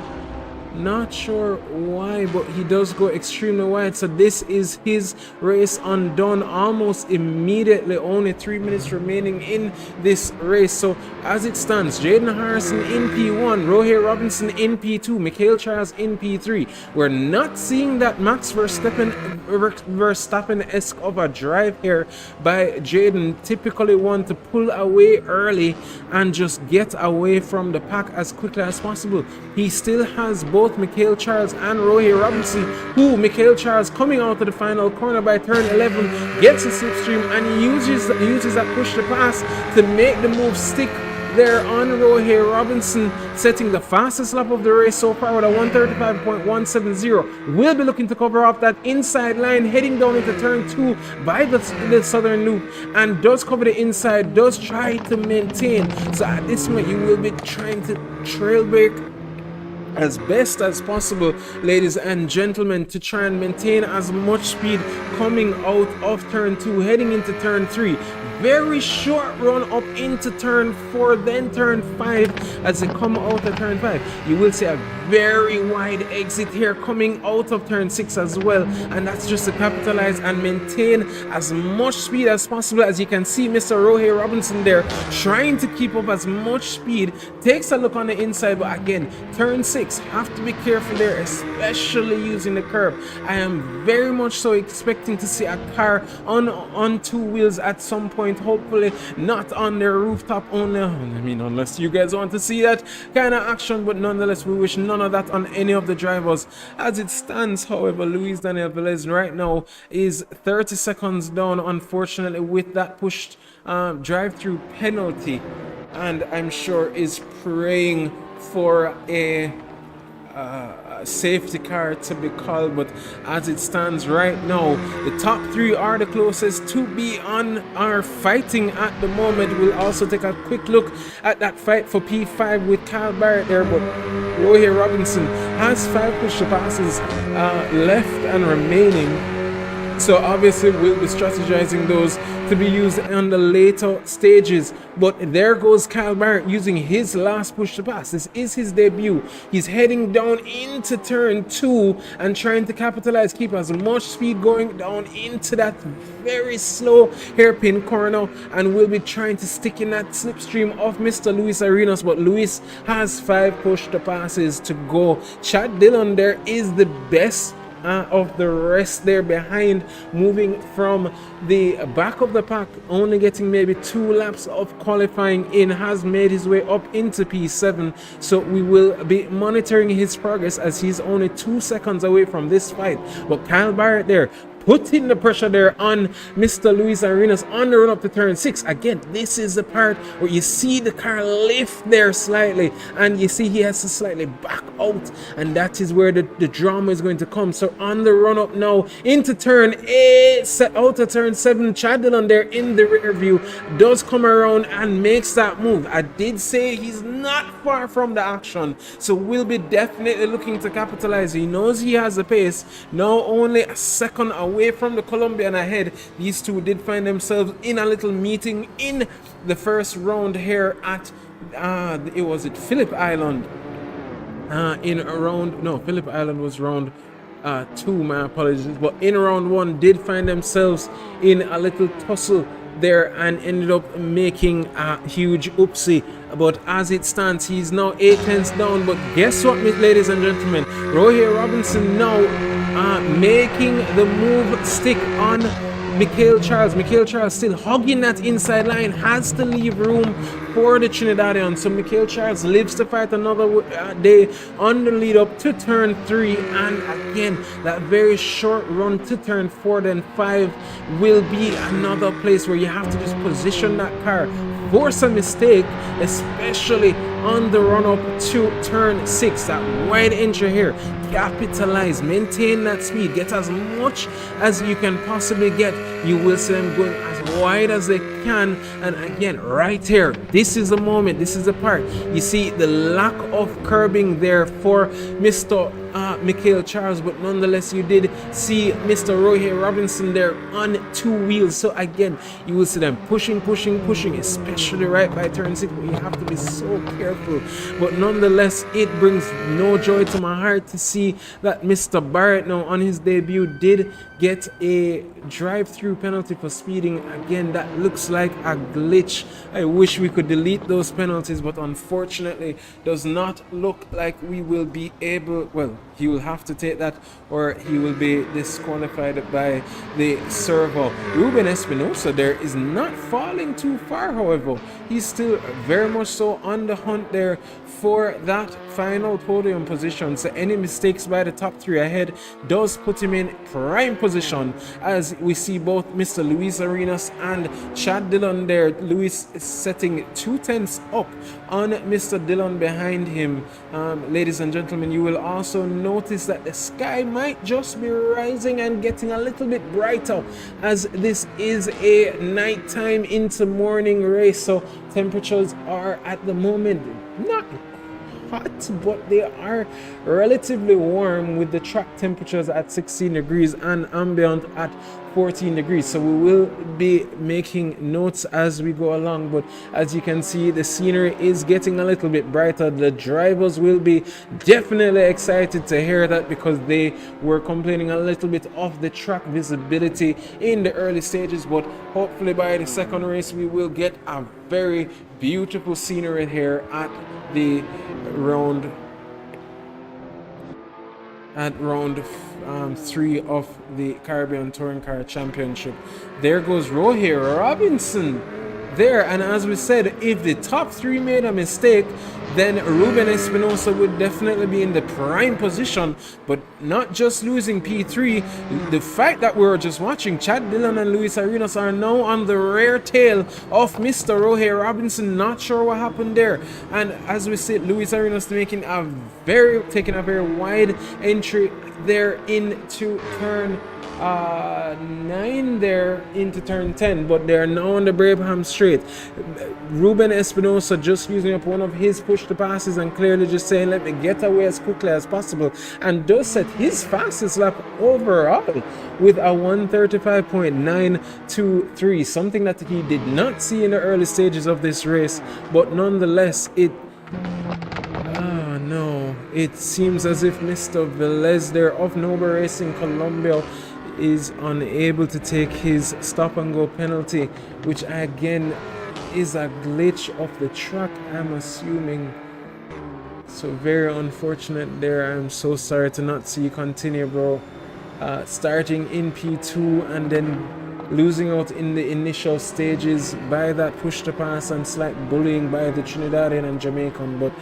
Not sure why, but he does go extremely wide. So this is his race undone almost immediately. Only 3 minutes remaining in this race. So as it stands, Jaden Harrison in P1, Rohir Robinson in P2, Mikhail Charles in P3. We're not seeing that Max Verstappen-esque of a drive here by Jaden. Typically one to pull away early and just get away from the pack as quickly as possible. He still has both Mikhail Charles and Rohir Robinson, who Mikhail Charles coming out of the final corner by turn 11 gets a slipstream and uses that push to pass to make the move stick there on Rohir Robinson, setting the fastest lap of the race so far with a 135.170. Will be looking to cover off that inside line heading down into turn 2 by the southern loop, and does cover the inside, does try to maintain. So at this moment you will be trying to trail break as best as possible, ladies and gentlemen, to try and maintain as much speed coming out of turn 2 heading into turn 3. Very short run up into turn 4, then turn 5. As they come out of turn 5, you will see a very wide exit here coming out of turn 6 as well, and that's just to capitalize and maintain as much speed as possible. As you can see, Mr. Rohir Robinson there trying to keep up as much speed, takes a look on the inside, but again, turn 6, have to be careful there, especially using the curb. I am very much so expecting to see a car on 2 wheels at some point, hopefully not on their rooftop only. I mean, unless you guys want to see that kind of action, but nonetheless, we wish none of that on any of the drivers. As it stands, however, Luis Daniel Velez right now is 30 seconds down, unfortunately, with that pushed drive-through penalty, and I'm sure is praying for a safety car to be called. But as it stands right now, the top 3 are the closest to be on are fighting at the moment. We'll also take a quick look at that fight for P5 with Kyle Barrett there, but Rohir Robinson has 5 push passes left and remaining. So obviously we'll be strategizing those to be used on the later stages. But there goes Kyle Barrett using his last push to pass. This is his debut. He's heading down into turn 2 and trying to capitalize, keep as much speed going down into that very slow hairpin corner, and we'll be trying to stick in that slipstream of Mr. Luis Arenas. But Luis has 5 push to passes to go. Chad Dillon there is the best of the rest there behind, moving from the back of the pack, only getting maybe 2 laps of qualifying in, has made his way up into P7. So we will be monitoring his progress as he's only 2 seconds away from this fight. But Kyle Barrett there putting the pressure there on Mr. Luis Arenas on the run up to turn 6. Again, this is the part where you see the car lift there slightly, and you see he has to slightly back out, and that is where the drama is going to come. So on the run up now into turn 8, out of turn 7, Chad Dillon there in the rear view does come around and makes that move. I did say he's not far from the action, so we'll be definitely looking to capitalize. He knows he has the pace, now only a second away from the Colombian ahead. These two did find themselves in a little meeting in the first round here at Phillip Island. Phillip Island was round 2, my apologies, but in round 1 did find themselves in a little tussle there and ended up making a huge oopsie. But as it stands, he's now 8 tenths down. But guess what, ladies and gentlemen, Rohir Robinson now making the move stick on Mikhail Charles. Mikhail Charles still hugging that inside line, has to leave room for the Trinidadian. So Mikhail Charles lives to fight another day on the lead up to turn 3, and again that very short run to turn 4 then 5 will be another place where you have to just position that car, force a mistake, especially on the run up to turn 6, that wide entry here. Capitalize, maintain that speed, get as much as you can possibly get. You will see them going as wide as they can. And again, right here, this is the moment, this is the part. You see the lack of curbing there for Mr. Michael Charles, but nonetheless you did see Mr. Rohey Robinson there on 2 wheels. So again, you will see them pushing, especially right by turn 6, but you have to be so careful. But nonetheless, it brings no joy to my heart to see that Mr. Barrett now on his debut did get a drive-through penalty for speeding. Again, that looks like a glitch. I wish we could delete those penalties, but unfortunately does not look like we will be able. Well, he will have to take that or he will be disqualified by the servo. Ruben Espinosa there is not falling too far, however. He's still very much so on the hunt there for that final podium position. So any mistakes by the top 3 ahead does put him in prime position, as we see both Mr. Luis Arenas and Chad Dillon there. Luis is setting 2/10 up on Mr. Dillon behind him. Ladies and gentlemen, you will also notice that the sky might just be rising and getting a little bit brighter, as this is a nighttime into morning race. So temperatures are at the moment not hot, but they are relatively warm, with the track temperatures at 16 degrees and ambient at 14 degrees. So we will be making notes as we go along, but as you can see, the scenery is getting a little bit brighter. The drivers will be definitely excited to hear that, because they were complaining a little bit of the track visibility in the early stages, but hopefully by the second race we will get a very beautiful scenery here at the round 3 of the Caribbean Touring Car Championship. There goes Rohey Robinson there, and as we said, if the top 3 made a mistake, then Ruben Espinosa would definitely be in the prime position. But not just losing P3, the fact that we were just watching, Chad Dillon and Luis Arenas are now on the rear tail of Mr. Rohey Robinson. Not sure what happened there. And as we said, Luis Arenas taking a very wide entry there into turn 9 there into turn 10, but they are now on the Brabham Straight. Ruben Espinosa just using up one of his push to passes and clearly just saying, let me get away as quickly as possible, and does set his fastest lap overall with a 1:35.923, something that he did not see in the early stages of this race. But nonetheless, it seems as if Mr. Velez there of Noble Racing Colombia is unable to take his stop and go penalty, which again is a glitch of the track, I'm assuming. So very unfortunate there. I'm so sorry to not see you continue, bro. Starting in P2 and then losing out in the initial stages by that push to pass and slight bullying by the Trinidadian and Jamaican. But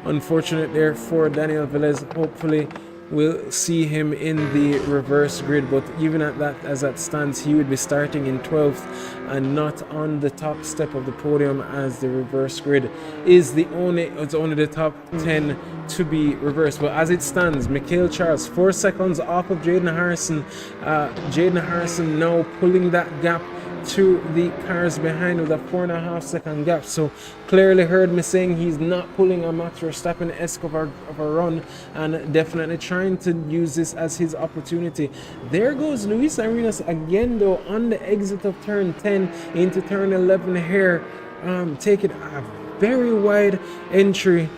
unfortunate there for Daniel Velez. Hopefully we'll see him in the reverse grid, but even at that, as that stands, he would be starting in 12th and not on the top step of the podium, as the reverse grid is it's only the top 10 to be reversed. But as it stands, Michael Charles 4 seconds off of Jaden Harrison. Jaden Harrison now pulling that gap to the cars behind with a 4.5 second gap. So clearly heard me saying he's not pulling a Max Verstappen-esque of a run, and definitely trying to use this as his opportunity. There goes Luis Arenas again though on the exit of turn 10 into turn 11 here, taking a very wide entry.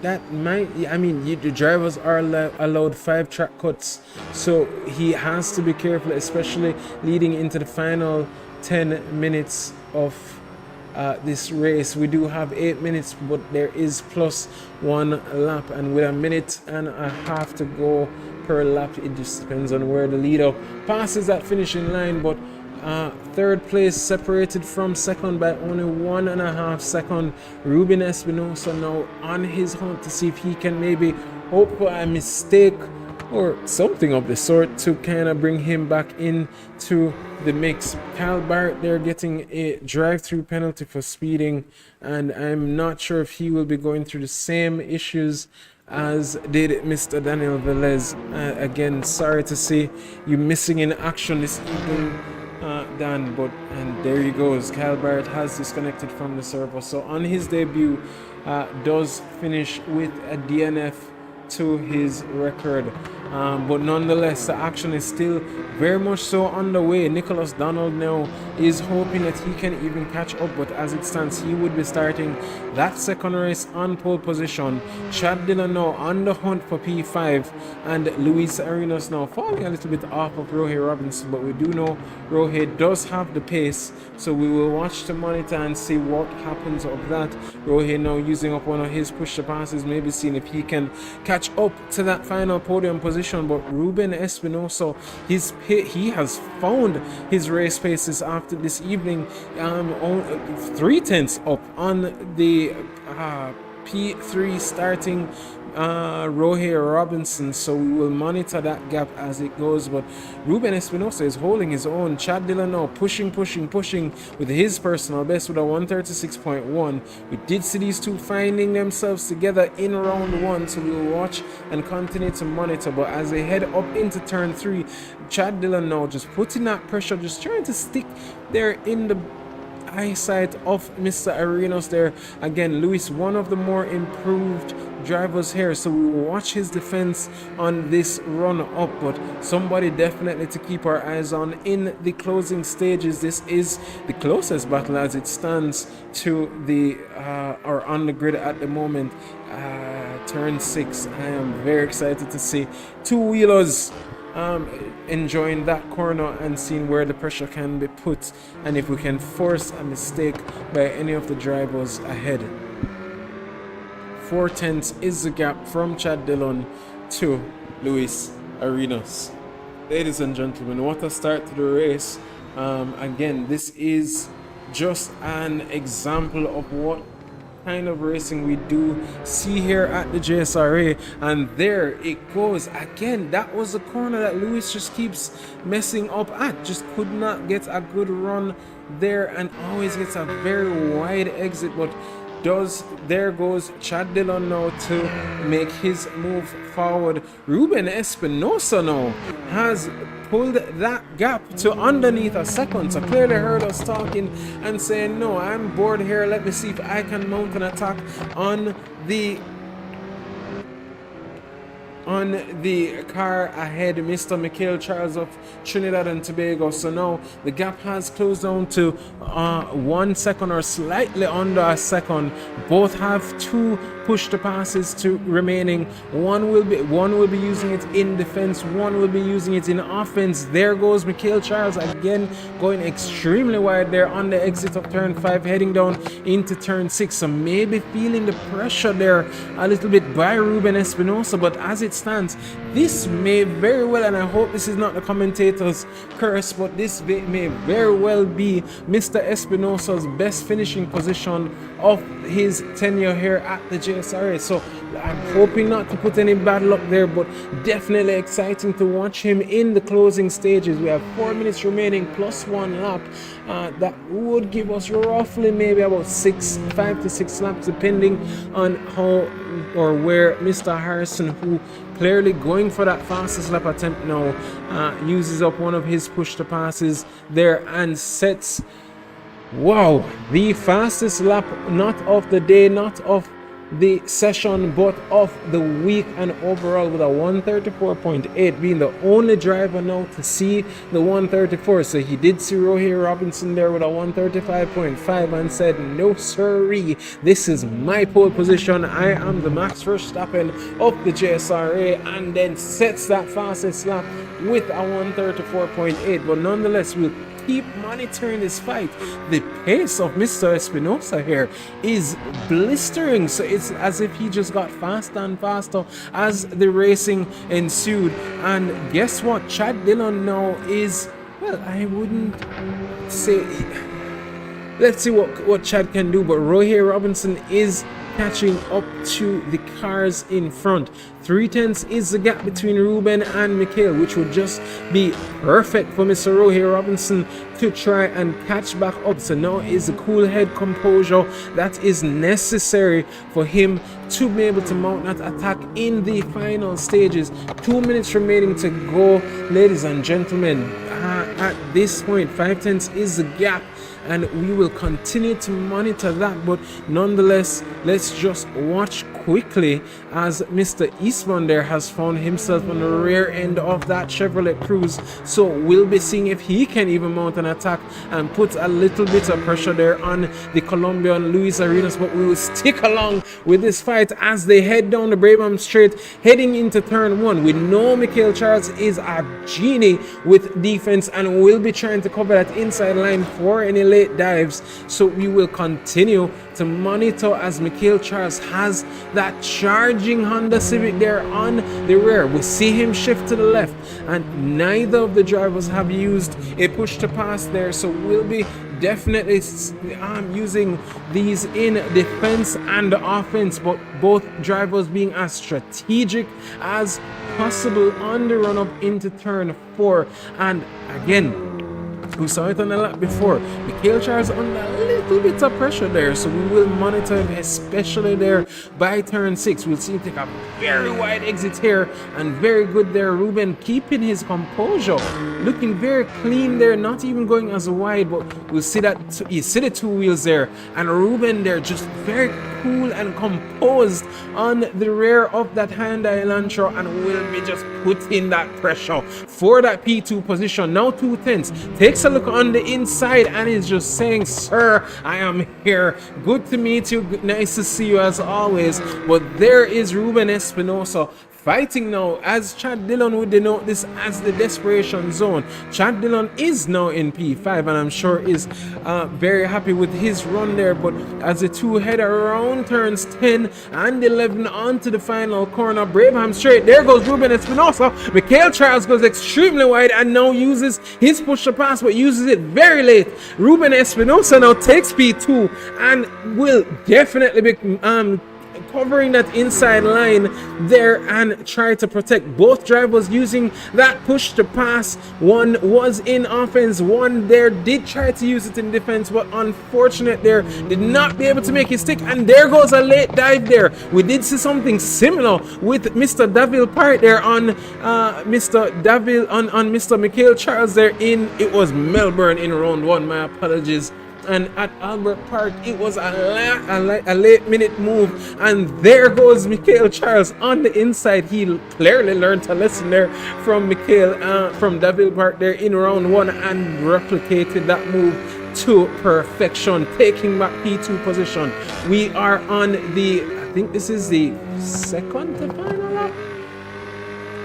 That might, the drivers are allowed 5 track cuts, so he has to be careful, especially leading into the final 10 minutes of this race. We do have 8 minutes, but there is plus 1 lap, and with a 1.5 to go per lap, it just depends on where the leader passes that finishing line. But third place separated from second by only 1.5 seconds. Ruben Espinosa now on his hunt to see if he can maybe hope for a mistake or something of the sort to kind of bring him back into the mix. Cal Barrett there getting a drive-through penalty for speeding, and I'm not sure if he will be going through the same issues as did Mr. Daniel Velez. Again, sorry to see you missing in action this evening, Dan, but and there he goes. Cal Barrett has disconnected from the server, so on his debut does finish with a DNF to his record, but nonetheless the action is still very much so underway. Nicholas Donald now is hoping that he can even catch up, but as it stands he would be starting that second race on pole position. Chad Dillon now on the hunt for P5, and Luis Arenas now falling a little bit off of Rohey Robinson, but we do know Rohey does have the pace, so we will watch the monitor and see what happens of that. Rohey now using up one of his push to passes, maybe seeing if he can catch up to that final podium position. But Ruben Espinosa, he has found his race paces after this evening, 3/10 up on the P3 starting Rohey Robinson, so we will monitor that gap as it goes. But Ruben Espinosa is holding his own. Chad Dillon now pushing with his personal best with a 136.1. We did see these two finding themselves together in round one, so we will watch and continue to monitor. But as they head up into turn 3, Chad Dillon now just putting that pressure, just trying to stick there in the eyesight of Mr. Arenas there. Again, Luis, one of the more improved drivers here, so we will watch his defense on this run up, but somebody definitely to keep our eyes on in the closing stages. This is the closest battle as it stands to the or on the grid at the moment. Turn 6, I am very excited to see two-wheelers enjoying that corner and seeing where the pressure can be put, and if we can force a mistake by any of the drivers ahead. 4/10 is the gap from Chad Dillon to Luis Arenas. Ladies and gentlemen, what a start to the race. Again, this is just an example of what kind of racing we do see here at the JSRA, and there it goes again. That was a corner that Luis just keeps messing up at, just could not get a good run there and always gets a very wide exit. But there goes Chad Dillon now to make his move forward. Ruben Espinosa now has pulled that gap to underneath a second, so clearly heard us talking and saying, no, I'm bored here, let me see if I can mount an attack on the car ahead, Mr. Mikhail Charles of Trinidad and Tobago. So now the gap has closed down to 1 second or slightly under a second. Both have 2 push to passes to remaining. One will be using it in defense, one will be using it in offense. There goes Mikhail Charles again, going extremely wide there on the exit of turn 5, heading down into turn 6. So maybe feeling the pressure there a little bit by Ruben Espinosa, but as it stands, this may very well, and I hope this is not the commentator's curse, but this may very well be Mr. Espinosa's best finishing position of his tenure here at the JSRA. So I'm hoping not to put any bad luck there, but definitely exciting to watch him in the closing stages. We have 4 minutes remaining plus 1 lap. That would give us roughly maybe about 5 to 6 laps, depending on how or where Mr. Harrison, who clearly going for that fastest lap attempt now, uses up one of his push to passes there and sets, wow, the fastest lap, not of the day, not of the session, but of the week, and overall with a 134.8, being the only driver now to see the 134. So he did see Rohey Robinson there with a 135.5 and said, no sirree, this is my pole position, I am the Max Verstappen of the JSRA, and then sets that fastest lap with a 134.8. But nonetheless, we'll keep monitoring this fight. The pace of Mr. Espinosa here is blistering, so it's as if he just got faster and faster as the racing ensued. And guess what? Chad Dillon now is, well, I wouldn't say, let's see what Chad can do, but Rohey Robinson is catching up to the cars in front. 3/10 is the gap between Ruben and Mikhail, which would just be perfect for Mr. Rohey Robinson to try and catch back up. So now is the cool head composure that is necessary for him to be able to mount that attack in the final stages. 2 minutes remaining to go, ladies and gentlemen. At this point, 5/10 is the gap, and we will continue to monitor that. But nonetheless, let's just watch quickly as Mr. Eastman there has found himself on the rear end of that Chevrolet Cruze. So we'll be seeing if he can even mount an attack and put a little bit of pressure there on the Colombian Luis Arenas. But we will stick along with this fight as they head down the Brabham Straight, heading into turn 1. We know Mikhail Charles is a genie with defense and will be trying to cover that inside line for any late dives. So we will continue to monitor as Mikhail Charles has that charging Honda Civic there on the rear. We see him shift to the left, and neither of the drivers have used a push to pass there, so we'll be definitely using these in defense and offense, but both drivers being as strategic as possible on the run up into turn 4. And again, we saw it on the lap before, Mikhail Charles under a little bit of pressure there, so we will monitor him, especially there by turn 6. We'll see him take a very wide exit here, and very good there. Ruben keeping his composure, looking very clean there, not even going as wide, but we'll see that you see the 2 wheels there, and Ruben there just very cool and composed on the rear of that Hyundai Elantra, and will be just putting that pressure for that P2 position. Now 2/10 takes a look on the inside and is just saying, "Sir, I am here. Good to meet you. Nice to see you as always." But there is Ruben Espinosa fighting now, as Chad Dillon would denote this as the desperation zone. Chad Dillon is now in P5, and I'm sure is very happy with his run there. But as the two head around turns 10 and 11 onto the final corner, Brabham Straight, there goes Ruben Espinosa. Mikhail Charles goes extremely wide and now uses his push to pass, but uses it very late. Ruben Espinosa now takes P2 and will definitely be covering that inside line there and try to protect both drivers using that push to pass. One was in offense, one there did try to use it in defense, but unfortunate there, did not be able to make it stick, and there goes a late dive there. We did see something similar with Mr. Davil Park there on Mr. Davil on Mr. Mikhail Charles there in, it was Melbourne in round 1, my apologies. And at Albert Park, it was a late minute move, and there goes Mikhail Charles on the inside. He clearly learned a lesson there from from Davil Park there in round 1 and replicated that move to perfection, taking back P2 position. We are on the, I think this is the second to final lap,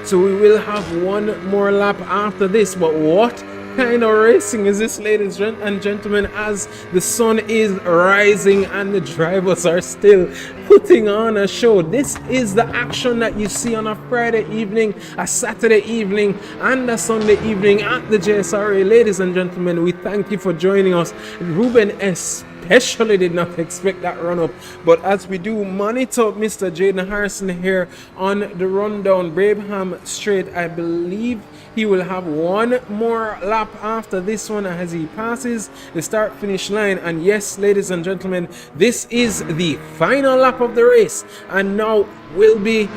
so we will have one more lap after this. But what kind of racing is this, ladies and gentlemen, as the sun is rising and the drivers are still putting on a show. This is the action that you see on a Friday evening, a Saturday evening, and a Sunday evening at the JSRA. Ladies and gentlemen, we thank you for joining us. Ruben especially did not expect that run up, but as we do monitor Mr. Jaden Harrison here on the rundown, Brabham Straight, I believe he will have one more lap after this one as he passes the start finish line. And yes, ladies and gentlemen, this is the final lap of the race, and now we'll be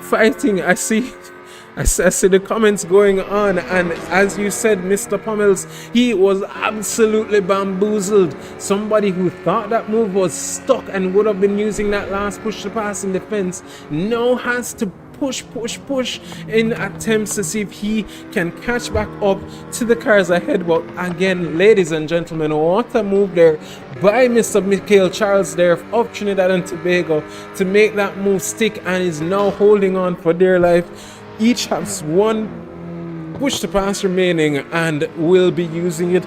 fighting. I see the comments going on, and as you said, Mr. Pummels, he was absolutely bamboozled. Somebody who thought that move was stuck and would have been using that last push to pass in defense now has to push in attempts to see if he can catch back up to the cars ahead. But again, ladies and gentlemen, what a move there by Mr. Mikhail Charles there of Trinidad and Tobago to make that move stick, and is now holding on for dear life. Each has one push to pass remaining and will be using it.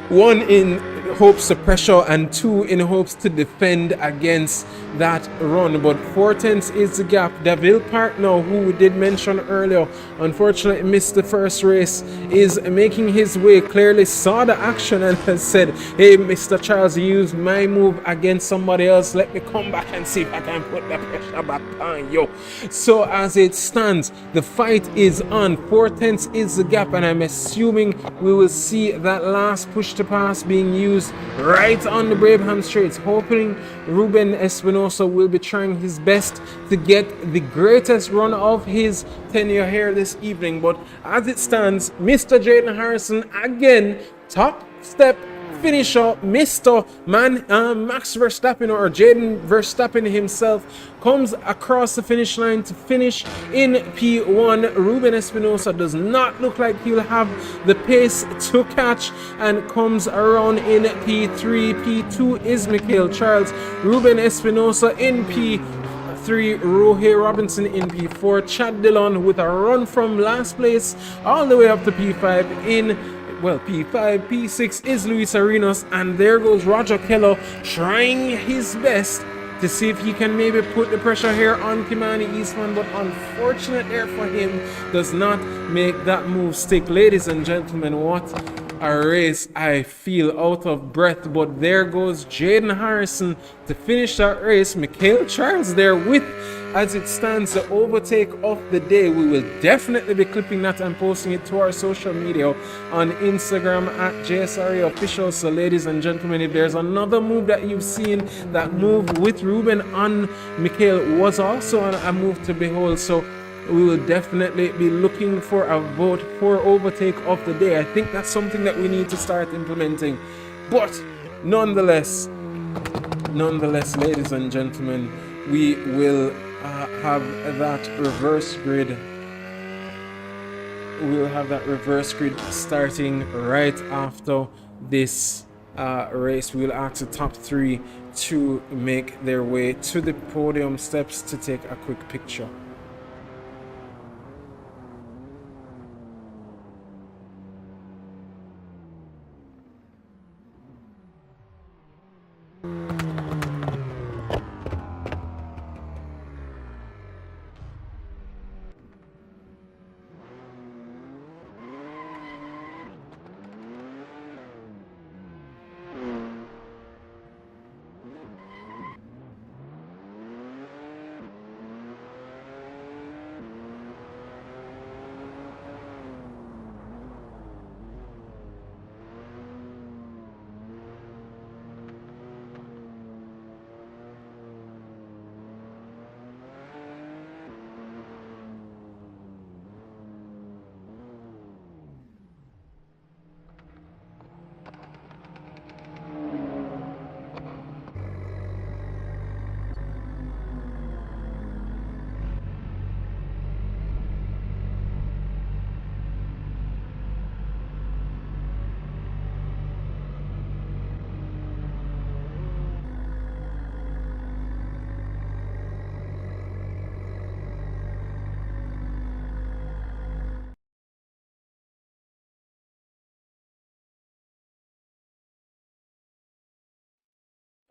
One in hopes to pressure, and 2 in hopes to defend against that run. But 4/10 is the gap. Deville Park now, who we did mention earlier, unfortunately missed the first race, is making his way, clearly saw the action and has said, hey Mr. Charles, you used my move against somebody else, let me come back and see if I can put the pressure back on you. So as it stands, the fight is on. 4/10 is the gap, and I'm assuming we will see that last push to pass being used right on the Braveham Straits, hoping Ruben Espinosa will be trying his best to get the greatest run of his tenure here this evening. But as it stands, Mr. Jaden Harrison again, top step finisher, Mr. Max Verstappen, or Jaden Verstappen himself, comes across the finish line to finish in P1. Ruben Espinosa does not look like he'll have the pace to catch and comes around in P3. P2 is Mikhail Charles. Ruben Espinosa in P3, Rohey Robinson in P4, Chad Dillon with a run from last place all the way up to P5 in P5, P6 is Luis Arenas, and there goes Roger Keller trying his best to see if he can maybe put the pressure here on Kimani Eastman, but unfortunate there for him, does not make that move stick. Ladies and gentlemen, what a race. I feel out of breath, but there goes Jaden Harrison to finish that race. Mikhail Charles there with, as it stands, the overtake of the day. We will definitely be clipping that and posting it to our social media on Instagram at JSRA Official. So ladies and gentlemen, if there's another move that you've seen, that move with Ruben on Mikhail was also a move to behold. So we will definitely be looking for a vote for overtake of the day. I think that's something that we need to start implementing. But nonetheless, ladies and gentlemen, we will have that reverse grid. We'll have that reverse grid starting right after this race. We'll ask the top 3 to make their way to the podium steps to take a quick picture.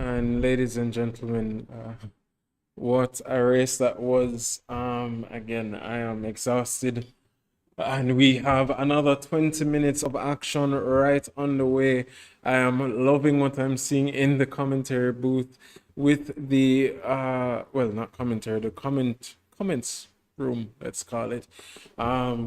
And ladies and gentlemen, what a race that was. Again, I am exhausted, and we have another 20 minutes of action right on the way. I am loving what I'm seeing in the commentary booth with the not commentary, the comments room, let's call it,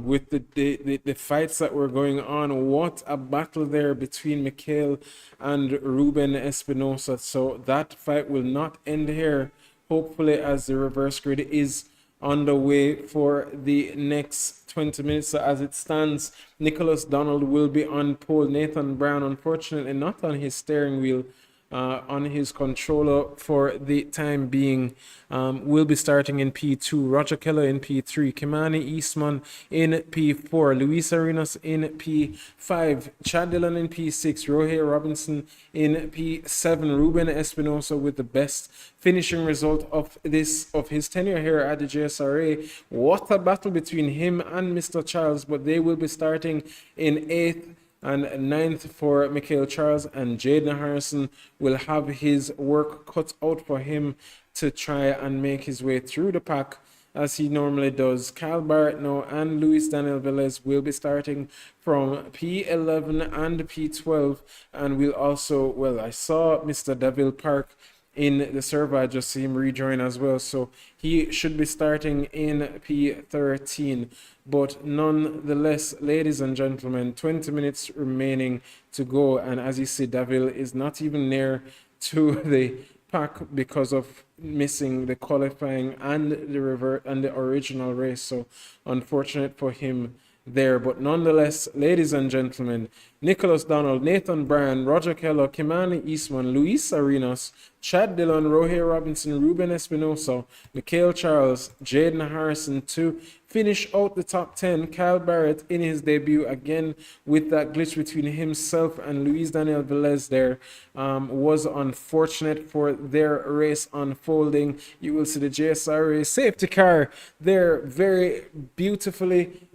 with the fights that were going on. What a battle there between Mikhail and Ruben Espinosa. So that fight will not end here, hopefully, as the reverse grid is on the way for the next 20 minutes. So as it stands, Nicholas Donald will be on pole. Nathan Brown, unfortunately, not on his steering wheel, on his controller for the time being, will be starting in P2. Roger Keller in P3. Kimani Eastman in P4. Luis Arenas in P5. Chad Dillon in P6. Rohey Robinson in P7. Ruben Espinosa with the best finishing result of his tenure here at the JSRA. What a battle between him and Mr. Charles, but they will be starting in 8th and ninth for Michael Charles, and Jaden Harrison will have his work cut out for him to try and make his way through the pack as he normally does. Kyle Barrett now and Luis Daniel Velez will be starting from P11 and P12, and we'll also, well, I saw Mr. Deville Park in the server. I just see him rejoin as well, so he should be starting in P13. But nonetheless, ladies and gentlemen, 20 minutes remaining to go, and as you see, Deville is not even near to the pack because of missing the qualifying and the original race, so unfortunate for him there. But nonetheless, ladies and gentlemen, Nicholas Donald, Nathan Bryan, Roger Keller, Kimani Eastman, Luis Arenas, Chad Dillon, Rohey Robinson, Ruben Espinosa, Mikhail Charles, Jaden Harrison to finish out the top 10. Kyle Barrett in his debut again with that glitch between himself and Luis Daniel Velez there was unfortunate for their race unfolding. You will see the JSRA safety car there, very beautifully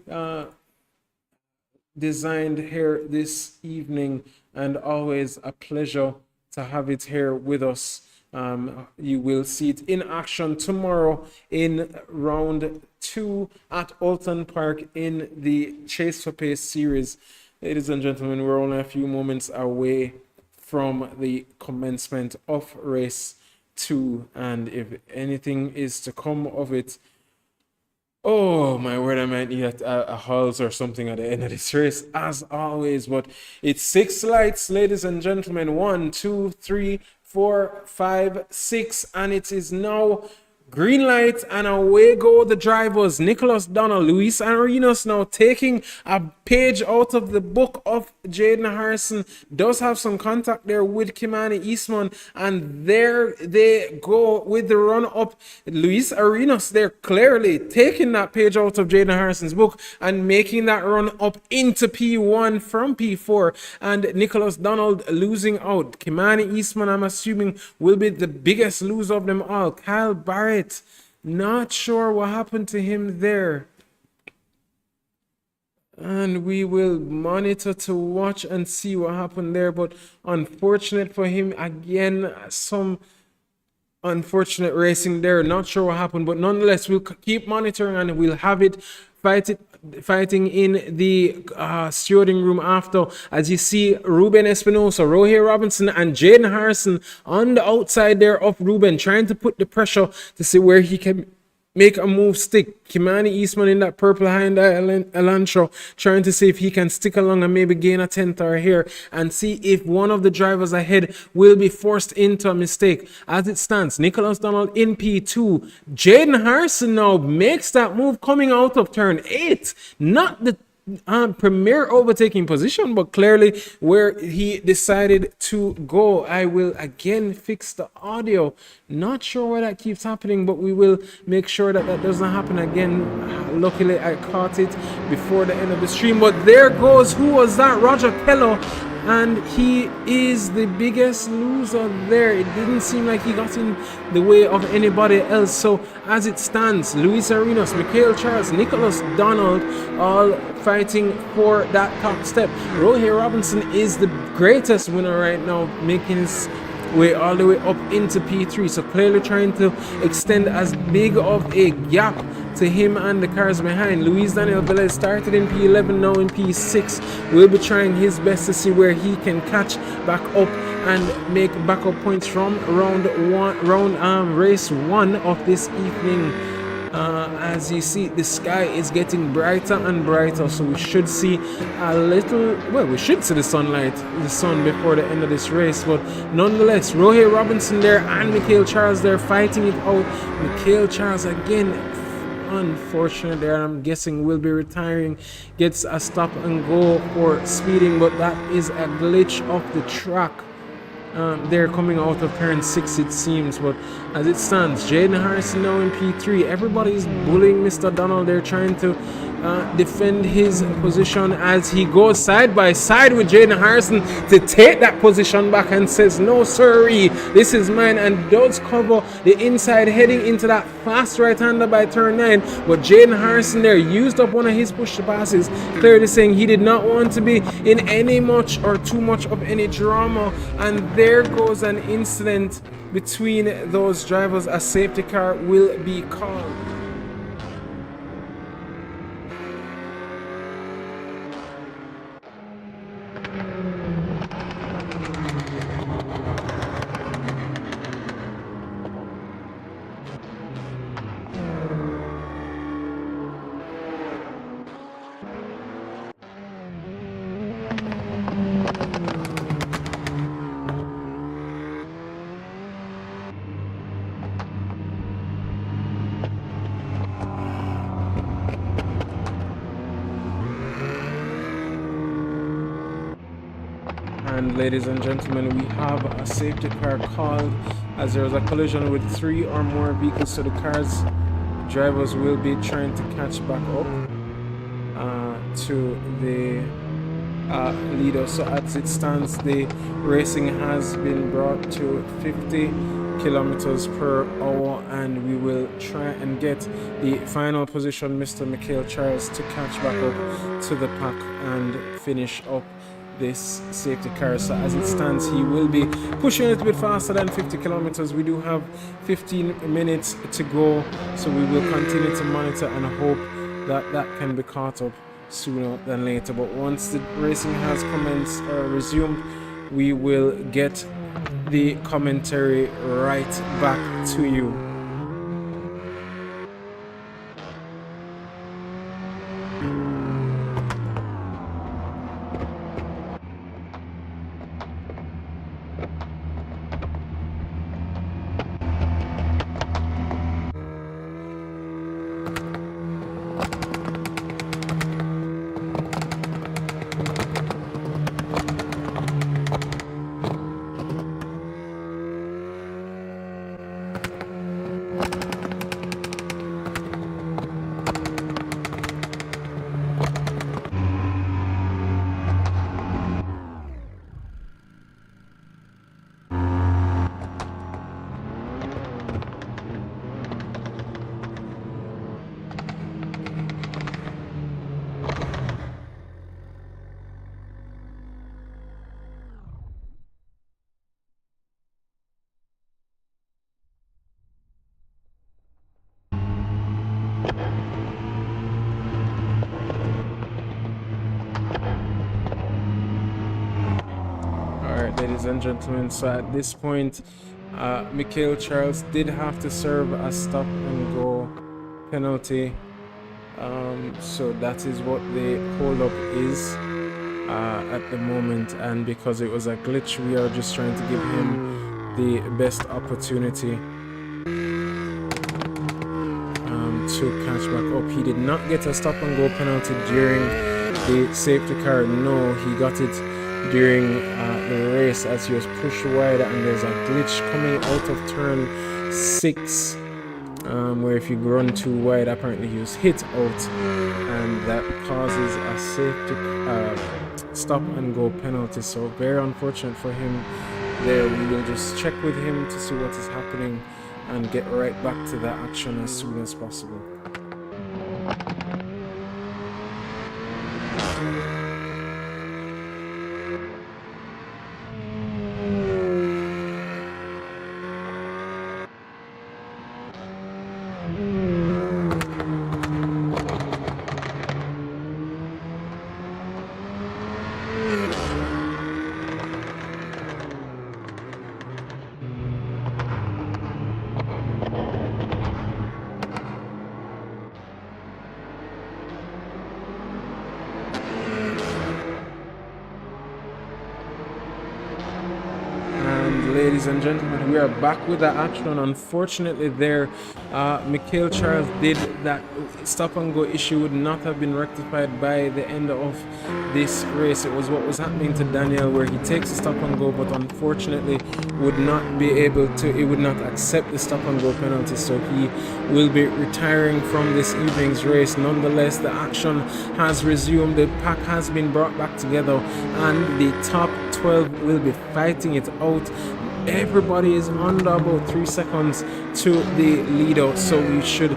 designed here this evening, and always a pleasure to have it here with us. You will see it in action tomorrow in round 2 at Alton Park in the Chase for Pace series. Ladies and gentlemen, we're only a few moments away from the commencement of race 2, and if anything is to come of it, oh my word, I might need a Halls or something at the end of this race, as always. But it's 6 lights, ladies and gentlemen. 1, 2, 3, 4, 5, 6, and it is now green light, and away go the drivers. Nicholas Donald, Luis Arenas now taking a page out of the book of Jaden Harrison. Does have some contact there with Kimani Eastman, and there they go with the run up. Luis Arenas there clearly taking that page out of Jaden Harrison's book and making that run up into P1 from P4, and Nicholas Donald losing out. Kimani Eastman, I'm assuming, will be the biggest loser of them all. Kyle Barrett, not sure what happened to him there, and we will monitor to watch and see what happened there. But unfortunate for him again, some unfortunate racing there. Not sure what happened, but nonetheless we'll keep monitoring, and we'll have it fighting in the stewarding room after, as you see Ruben Espinosa, Rohey Robinson and Jaden Harrison on the outside there of Ruben, trying to put the pressure to see where he can make a move stick. Kimani Eastman in that purple Hyundai Elantra, trying to see if he can stick along and maybe gain a 10th or here, and see if one of the drivers ahead will be forced into a mistake. As it stands, Nicholas Donald in P2. Jaden Harrison now makes that move coming out of turn 8. Not the premier overtaking position, but clearly where he decided to go. I will again fix the audio. Not sure why that keeps happening, but we will make sure that that doesn't happen again. Luckily I caught it before the end of the stream, but there goes, who was that? Roger Kello, and he is the biggest loser there. It didn't seem like he got in the way of anybody else. So as it stands, Luis Arenas, Mikhail Charles, Nicholas Donald all fighting for that top step. Rohey Robinson is the greatest winner right now, making his way all the way up into P3, so clearly trying to extend as big of a gap to him and the cars behind. Luis Daniel Velez started in P11, now in P6. Will be trying his best to see where he can catch back up and make backup points from race 1 of this evening. As you see, the sky is getting brighter and brighter, so we should see a little, well, we should see the sun before the end of this race. But nonetheless, Rohey Robinson there and Mikhail Charles there fighting it out. Mikhail Charles again, unfortunate there, I'm guessing will be retiring, gets a stop and go for speeding, but that is a glitch of the track. They're coming out of turn 6, it seems. But as it stands, Jaden Harrison now in P3. Everybody is bullying Mr. Donald. They're trying to defend his position as he goes side by side with Jaden Harrison to take that position back and says, no sirree, this is mine, and does cover the inside heading into that fast right-hander by turn 9. But Jaden Harrison there used up one of his push passes, clearly saying he did not want to be in any much or too much of any drama, and there goes an incident between those drivers. A safety car will be called. And ladies and gentlemen, we have a safety car called as there was a collision with 3 or more vehicles, so the cars drivers will be trying to catch back up to the leader. So as it stands, the racing has been brought to 50 kilometers per hour, and we will try and get the final position, Mr. Mikhail Charles, to catch back up to the pack and finish up this safety car. So as it stands, he will be pushing a little bit faster than 50 kilometers. We do have 15 minutes to go, so we will continue to monitor and hope that that can be caught up sooner than later. But once the racing has commenced or resumed, we will get the commentary right back to you. Ladies and gentlemen, so at this point, Mikhail Charles did have to serve a stop and go penalty. So that is what the hold up is at the moment, and because it was a glitch, we are just trying to give him the best opportunity to catch back up. He did not get a stop and go penalty during the safety car. No, he got it during the race as he was pushed wide, and there's a glitch coming out of turn 6 where if you run too wide, apparently he was hit out, and that causes a safety stop and go penalty. So very unfortunate for him there. We will just check with him to see what is happening and get right back to that action as soon as possible. and gentlemen, we are back with the action. Unfortunately, there, Mikhail Charles did that stop and go issue would not have been rectified by the end of this race. It was what was happening to Daniel, where he takes a stop and go, but unfortunately would not be able to. He would not accept the stop and go penalty, so he will be retiring from this evening's race. Nonetheless, the action has resumed. The pack has been brought back together, and the top 12 will be fighting it out. Everybody is under about 3 seconds to the leader, so we should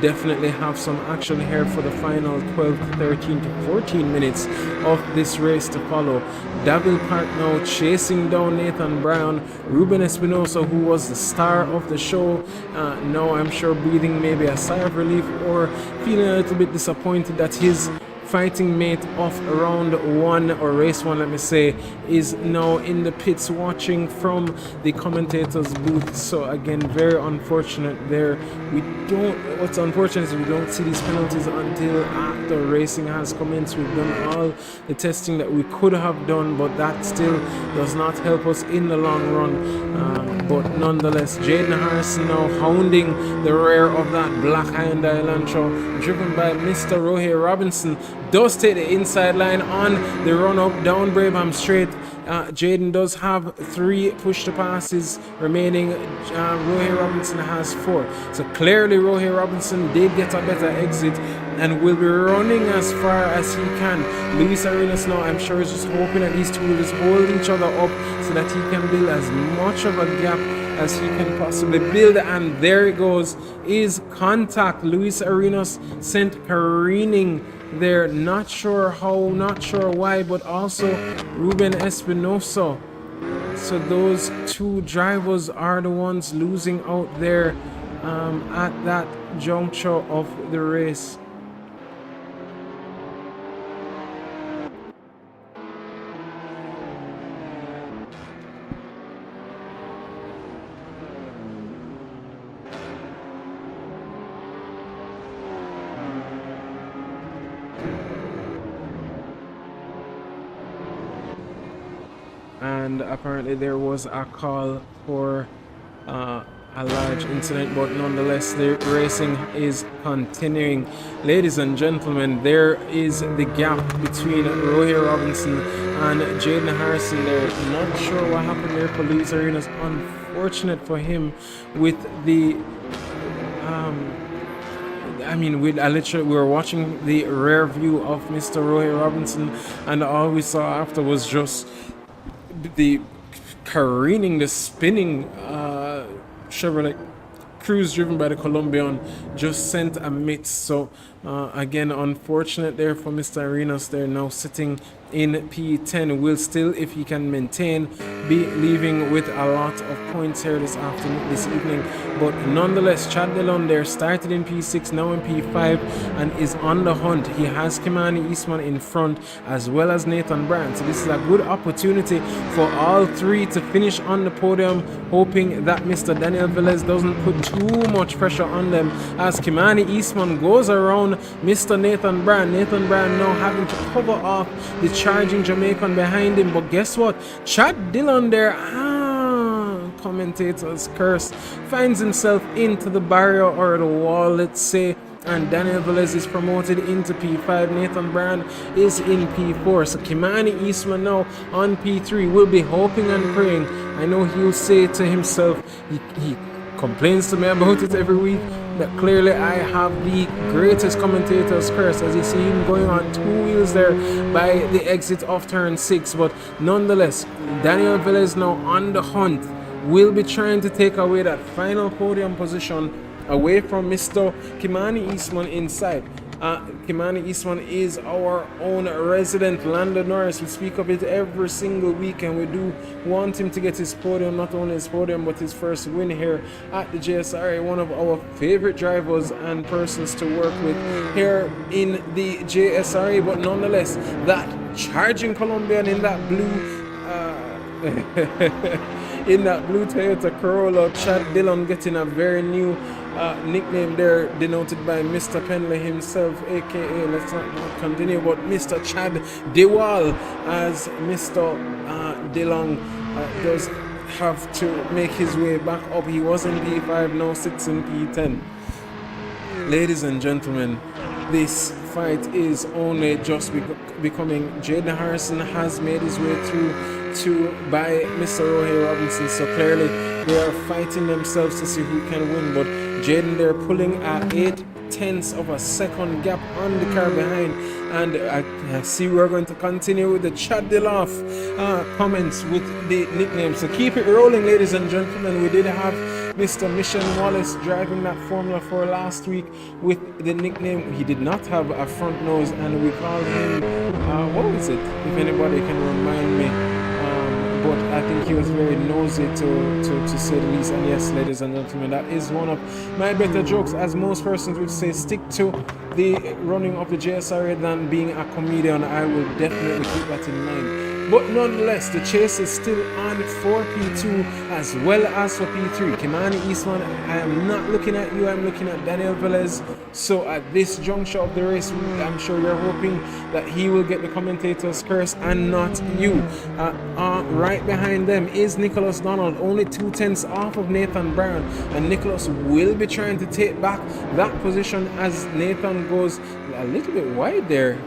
definitely have some action here for the final 12 to 13 to 14 minutes of this race to follow. Davil Park now chasing down Nathan Brown. Ruben Espinosa, who was the star of the show, now I'm sure breathing maybe a sigh of relief or feeling a little bit disappointed that his fighting mate of round one, or race one let me say, is now in the pits watching from the commentators booth. So again, very unfortunate there. What's unfortunate is we don't see these penalties until after racing has commenced. We've done all the testing that we could have done, but that still does not help us in the long run. But nonetheless, Jaden Harrison now hounding the rear of that black Hyundai Elantra, driven by Mr. Rohey Robinson, does take the inside line on the run up down Brabham Straight. Jaden does have 3 push to passes remaining. Rohey Robinson has 4. So clearly Rohey Robinson did get a better exit and will be running as far as he can. Luis Arenas now, I'm sure, is just hoping that these two will just hold each other up so that he can build as much of a gap as he can possibly build. And there it goes, is contact. Luis Arenas sent careening there, not sure how, not sure why, but also Ruben Espinosa. So those 2 drivers are the ones losing out there at that juncture of the race. And apparently there was a call for a large incident, but nonetheless the racing is continuing. Ladies and gentlemen, there is the gap between Rohey Robinson and Jaden Harrison there. Not sure what happened there for Luis Arenas. Unfortunate for him with the we were watching the rear view of Mr. Rohey Robinson, and all we saw after was just the careening, the spinning Chevrolet Cruze driven by the Colombian just sent a miss. So again, unfortunate there for Mr. Arenas. They're now sitting in P10. Will still, if he can maintain, be leaving with a lot of points here this evening. But nonetheless, Chad Dillon there started in P6, now in P5, and is on the hunt. He has Kimani Eastman in front, as well as Nathan Brand. So this is a good opportunity for all 3 to finish on the podium, hoping that Mr. Daniel Velez doesn't put too much pressure on them, as Kimani Eastman goes around Mr. Nathan Brand. Nathan Brand now having to cover off the charging Jamaican behind him. But guess what? Chad Dillon there, commentator's curse, finds himself into the barrier or the wall, let's say, and Daniel Velez is promoted into P5. Nathan Brand is in P4. So Kimani Eastman now on P3 will be hoping and praying. I know he'll say to himself, he complains to me about it every week, that clearly I have the greatest commentator's curse, as you see him going on 2 wheels there by the exit of turn 6. But nonetheless, Daniel Velez now on the hunt, will be trying to take away that final podium position away from Mr. Kimani Eastman inside. Kimani Eastman is our own resident Lando Norris. We speak of it every single week, and we do want him to get his podium, not only his podium but his first win here at the JSRA. One of our favorite drivers and persons to work with here in the JSRA. But nonetheless, that charging Colombian in that blue in that blue Toyota Corolla, Chad Dillon getting a very new nickname there, denoted by Mr. Penley himself, aka, let's not continue, but Mr. Chad Dewal, as Mr. Dillon does have to make his way back up. He was in P5, now sits in P10. Ladies and gentlemen, this fight is only just becoming. Jaden Harrison has made his way through by Mr. Rohey Robinson, so clearly they are fighting themselves to see who can win. But Jaden, they're pulling a 0.8 of a second gap on the car behind, and I see we're going to continue with the Chad Deloff comments with the nickname. So keep it rolling, ladies and gentlemen. We did have Mr. Mission Wallace driving that Formula 4 last week with the nickname. He did not have a front nose, and we called him, what was it? If anybody can remind me. But I think he was very nosy to say the least. And yes, ladies and gentlemen, that is one of my better jokes, as most persons would say, stick to the running of the JSRA than being a comedian. I will definitely keep that in mind. But nonetheless, the chase is still on for P2 as well as for P3. Kimani Eastman, I am not looking at you, I'm looking at Daniel Velez. So at this juncture of the race, I'm sure you're hoping that he will get the commentator's curse and not you. Right behind them is Nicholas Donald, only 0.2 off of Nathan Brown. And Nicholas will be trying to take back that position as Nathan goes a little bit wide there.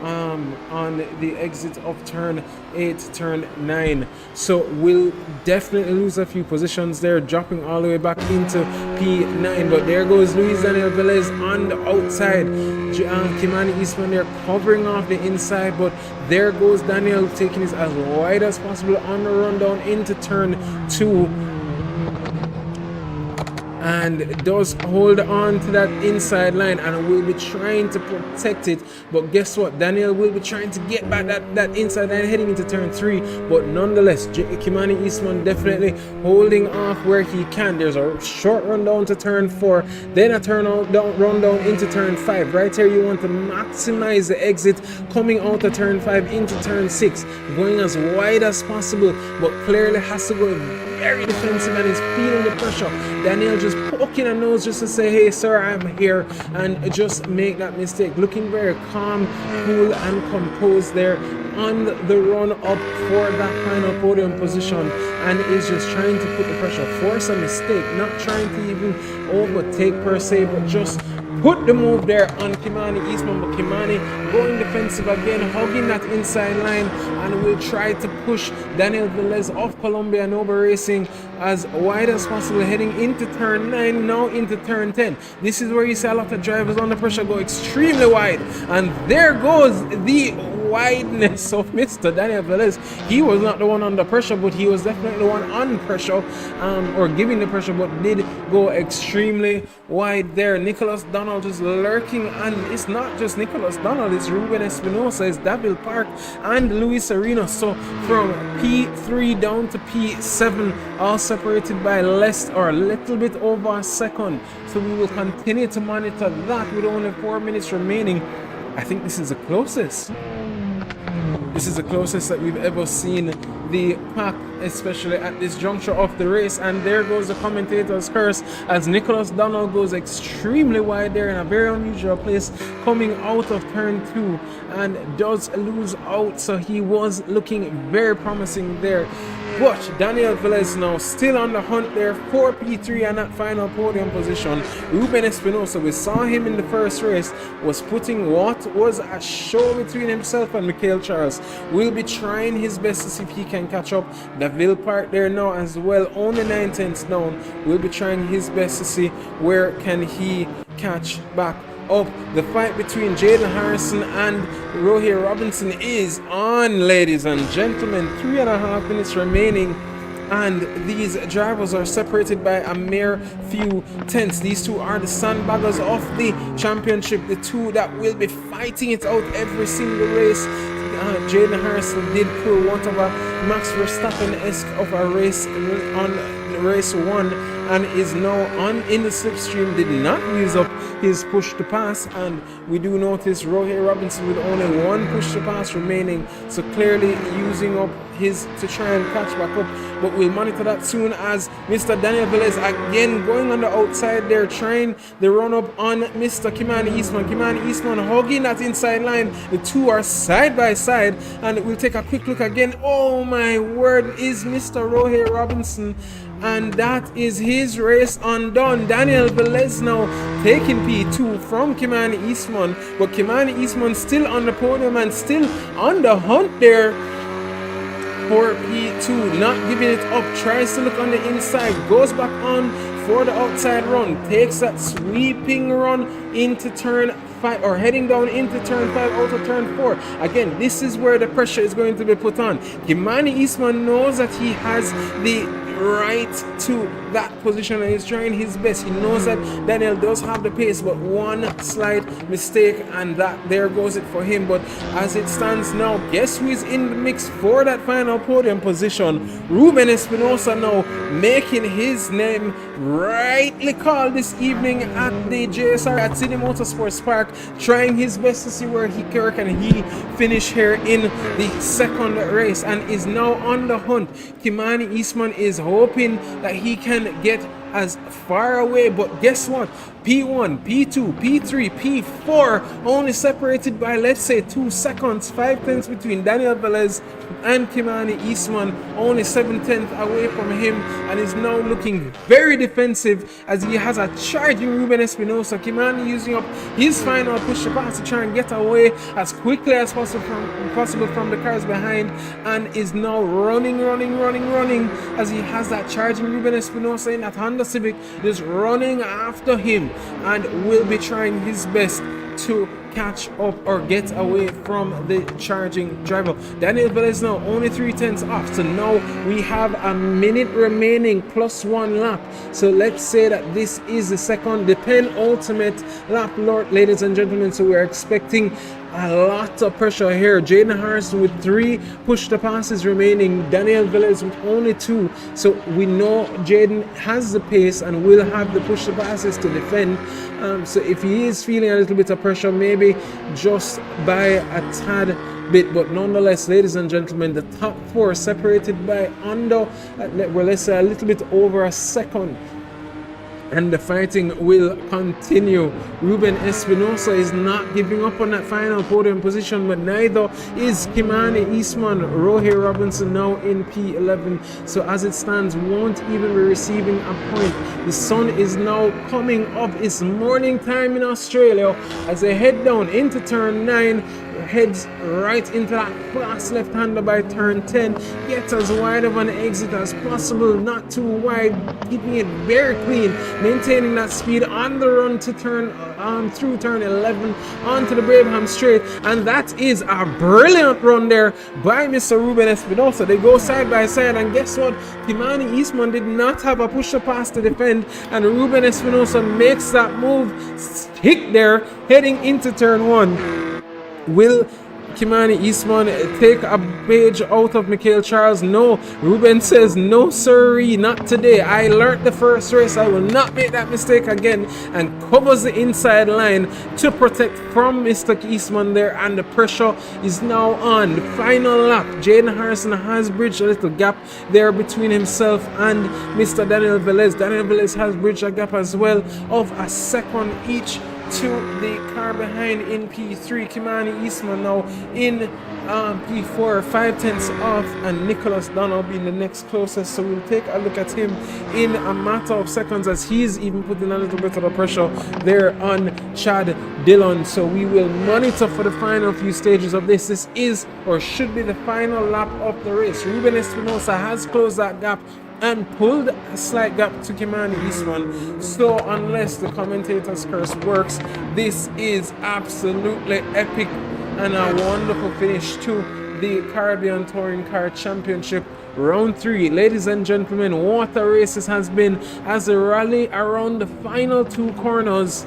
On the exit of turn 8, turn 9, so we'll definitely lose a few positions there, dropping all the way back into P9. But there goes Luis Daniel Velez on the outside. Kimani Eastman there covering off the inside, but there goes Daniel taking it as wide as possible on the rundown into turn 2. And does hold on to that inside line and will be trying to protect it. But guess what? Daniel will be trying to get back that inside line heading into turn 3. But nonetheless, Kimani Eastman definitely holding off where he can. There's a short run down to turn 4, then a run down into turn 5. Right here, you want to maximize the exit coming out of turn 5 into turn 6, going as wide as possible, but clearly has to go very defensive and is feeling the pressure. Daniel just poking a nose just to say, hey sir, I'm here, and just make that mistake. Looking very calm, cool and composed there on the run up for that final podium position, and is just trying to put the pressure, force a mistake, not trying to even overtake per se, but just put the move there on Kimani Eastman. But Kimani going defensive again, hugging that inside line, and will try to push Daniel Velez of Columbia Nova Racing as wide as possible, heading into turn 9, now into turn 10. This is where you see a lot of drivers under pressure go extremely wide, and there goes the wideness of Mr. Daniel Velez. He was not the one under pressure, but he was definitely the one on pressure, or giving the pressure, but did go extremely wide there. Nicholas Donald just lurking, and it's not just Nicholas Donald, it's Ruben Espinosa, it's Davil Park and Luis Arena. So from P3 down to P7, all separated by less or a little bit over a second. So we will continue to monitor that with only 4 minutes remaining. I think this is the closest. This is the closest that we've ever seen the pack, especially at this juncture of the race. And there goes the commentator's curse as Nicholas Donald goes extremely wide there in a very unusual place coming out of turn 2 and does lose out. So he was looking very promising there. But Daniel Velez now still on the hunt there for P3 and that final podium position. Ruben Espinosa, we saw him in the first race, was putting what was a show between himself and Mikhail Charles. Will be trying his best to see if he can catch up. Davil Park there now as well, only 9/10 down. Will be trying his best to see where can he catch back up. The fight between Jaden Harrison and Rohey Robinson is on, ladies and gentlemen. 3.5 minutes remaining, and these drivers are separated by a mere few tenths. These two are the sandbaggers of the championship, the two that will be fighting it out every single race. Jaden Harrison did pull one of a Max Verstappen-esque of a race on race 1 and is now on in the slipstream. Did not use up his push to pass, and we do notice Rohit Robinson with only one push to pass remaining, so clearly using up his to try and catch back up. But we'll monitor that soon, as Mr. Daniel Velez again going on the outside there, trying the run up on Mr. Kimani Eastman. Kimani Eastman hugging that inside line. The two are side by side, and we'll take a quick look again. Oh my word, is Mr. Rohit Robinson, and that is his race undone. Daniel Velez now taking P2 from Kimani Eastman, but Kimani Eastman still on the podium and still on the hunt there for P2, not giving it up, tries to look on the inside, goes back on for the outside run, takes that sweeping run into turn 5, or heading down into turn 5 out of turn 4. Again, this is where the pressure is going to be put on. Kimani Eastman knows that he has the right to that position and he's trying his best. He knows that Daniel does have the pace, but one slight mistake and that there goes it for him. But as it stands now, guess who is in the mix for that final podium position? Ruben Espinosa now making his name rightly called this evening at the JSRA at Sydney Motorsports Park, trying his best to see where he can he finish here in the second race, and is now on the hunt. Kimani Eastman is hoping that he can get as far away, but guess what? P1, P2, P3, P4 only separated by, let's say, 2 seconds, 5/10 between Daniel Velez and Kimani Eastman, only 7/10 away from him, and is now looking very defensive as he has a charging Ruben Espinosa. Kimani using up his final push to pass to try and get away as quickly as possible from the cars behind, and is now running as he has that charging Ruben Espinosa in that Honda Civic, just running after him, and will be trying his best to catch up or get away from the charging driver. Daniel Velez now only 3/10 off, so now we have a minute remaining plus 1 lap. So let's say that this is the penultimate lap, ladies and gentlemen. So we're expecting a lot of pressure here. Jaden Harrison with 3 push to passes remaining, Daniel Velez with only 2. So we know Jaden has the pace and will have the push to passes to defend. So if he is feeling a little bit of pressure, maybe just by a tad bit, but nonetheless, ladies and gentlemen, the top 4 separated by under, well, let's say a little bit over a second, and the fighting will continue. Ruben Espinosa is not giving up on that final podium position, but neither is Kimani Eastman. Rohit Robinson now in P11, so as it stands won't even be receiving a point. The sun is now coming up. It's morning time in Australia as they head down into turn 9, heads right into that fast left-hander by turn 10, get as wide of an exit as possible, not too wide, keeping it very clean, maintaining that speed on the run to turn through turn 11 onto the Braveham straight, and that is a brilliant run there by Mr. Ruben Espinosa. They go side by side, and guess what? Kimani Eastman did not have a push to pass to defend, and Ruben Espinosa makes that move, stick there, heading into turn 1. Will Kimani Eastman take a page out of Michael Charles? No. Ruben says, no sirree, not today. I learned the first race, I will not make that mistake again, and covers the inside line to protect from Mr. Eastman there, and the pressure is now on. The final lap, Jaden Harrison has bridged a little gap there between himself and Mr. Daniel Velez. Daniel Velez has bridged a gap as well of a second each to the car behind in P3. Kimani Eastman now in P4, 5/10 off, and Nicholas Donald being the next closest. So we'll take a look at him in a matter of seconds as he's even putting a little bit of the pressure there on Chad Dillon. So we will monitor for the final few stages of this. This is or should be the final lap of the race. Ruben Espinosa has closed that gap and pulled a slight gap to Kimani Eastman. So unless the commentator's curse works, this is absolutely epic and a wonderful finish to the Caribbean Touring Car Championship Round 3. Ladies and gentlemen, what a race this has been as a rally around the final 2 corners.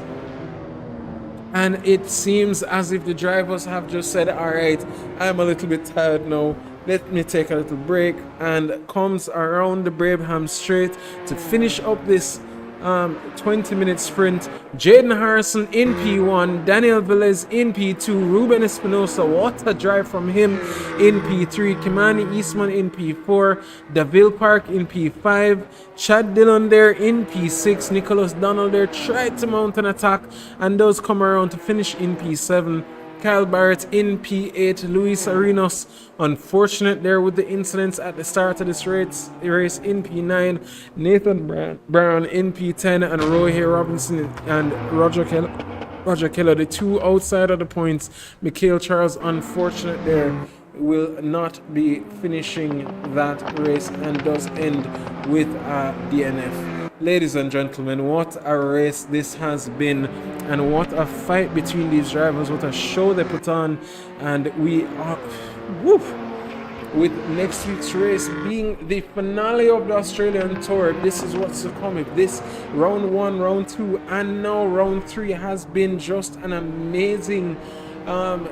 And it seems as if the drivers have just said, all right, I'm a little bit tired now. Let me take a little break, and comes around the Brabham Straight to finish up this 20-minute sprint. Jaden Harrison in P1, Daniel Velez in P2, Ruben Espinosa, what a drive from him, in P3, Kimani Eastman in P4, Davil Park in P5, Chad Dillon there in P6, Nicholas Donald there tried to mount an attack and does come around to finish in P7. Kyle Barrett in P8, Luis Arenas unfortunate there with the incidents at the start of this race in P9, Nathan Brown in P10, and Roy Robinson and Roger Keller, the two outside of the points. Mikhail Charles unfortunate there, will not be finishing that race and does end with a DNF. Ladies and gentlemen, what a race this has been, and what a fight between these drivers, what a show they put on. And we are with next week's race being the finale of the Australian Tour. This is what's to come. If this round 1, round 2, and now round 3 has been just an amazing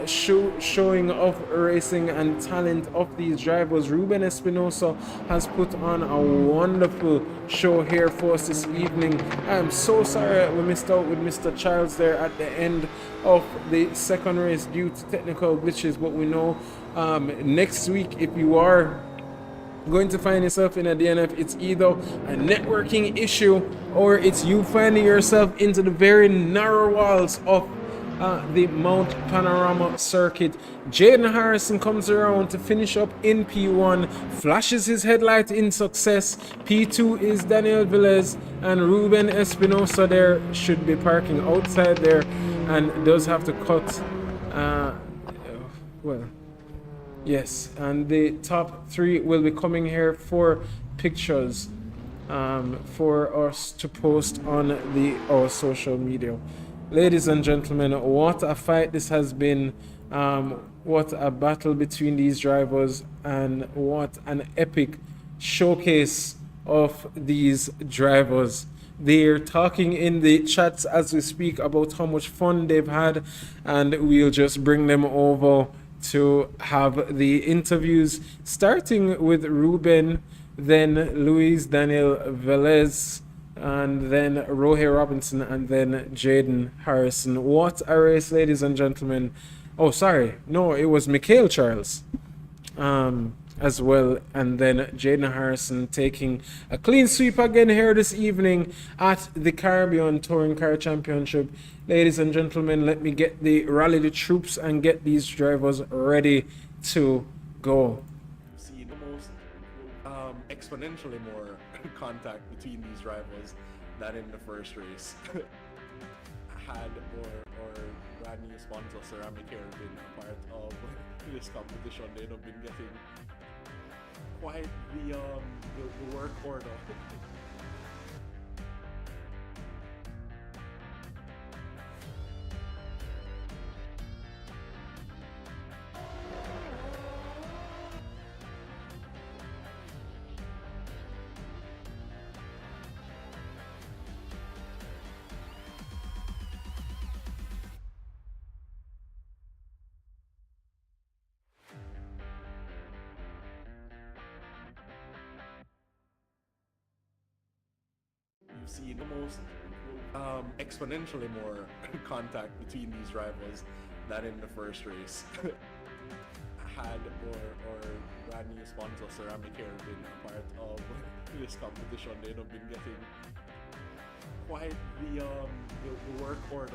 showing of racing and talent of these drivers. Ruben Espinosa has put on a wonderful show here for us this evening. I am so sorry we missed out with Mr. Charles there at the end of the second race due to technical glitches, but we know next week, if you are going to find yourself in a DNF, it's either a networking issue or it's you finding yourself into the very narrow walls of the Mount Panorama circuit. Jaden Harrison comes around to finish up in P1, flashes his headlight in success. P2 is Daniel Velez, and Ruben Espinosa there should be parking outside there and does have to cut. Yes, and the top 3 will be coming here for pictures for us to post on our social media. Ladies and gentlemen, what a fight this has been. What a battle between these drivers, and what an epic showcase of these drivers. They're talking in the chats as we speak about how much fun they've had, and we'll just bring them over to have the interviews, starting with Ruben, then Luis Daniel Velez, and then Rohe Robinson, and then Jaden Harrison. What a race, ladies and gentlemen. Oh, sorry. No, it was Mikhail Charles as well. And then Jaden Harrison taking a clean sweep again here this evening at the Caribbean Touring Car Championship. Ladies and gentlemen, let me rally the troops and get these drivers ready to go.
See the most exponentially more contact between these rivals than in the first race. Had or brand new sponsor Ceramic Hair been a part of this competition, they'd have been getting quite the work order. See the most exponentially more contact between these rivals than in the first race. Had or brand new sponsor Ceramic Hair been a part of this competition, they'd have been getting quite the work order.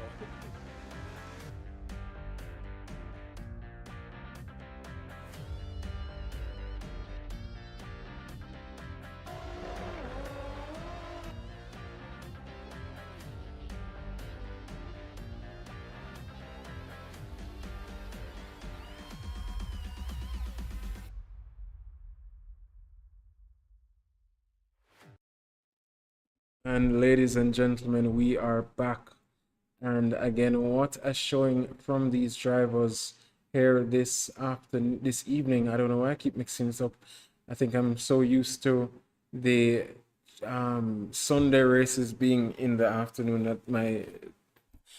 And ladies and gentlemen, we are back. And again, what a showing from these drivers here this evening. I don't know why I keep mixing this up. I think I'm so used to the Sunday races being in the afternoon that my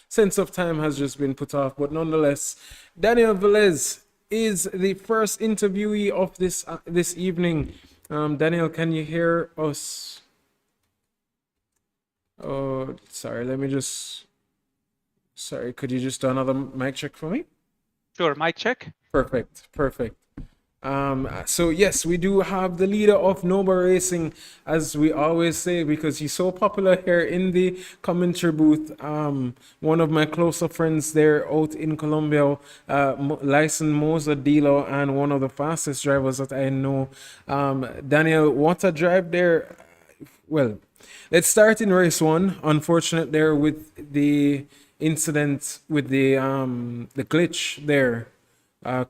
sense of time has just been put off. But nonetheless, Daniel Velez is the first interviewee of this evening. Daniel, can you hear us? Oh, sorry. Sorry. Could you just do another mic check for me?
Sure, mic check.
Perfect. So yes, we do have the leader of Noble Racing, as we always say, because he's so popular here in the commentary booth. One of my closer friends there out in Colombia, licensed Moser dealer and one of the fastest drivers that I know. Daniel, what a drive there. Well, let's start in race one. Unfortunate there with the incident with the glitch there.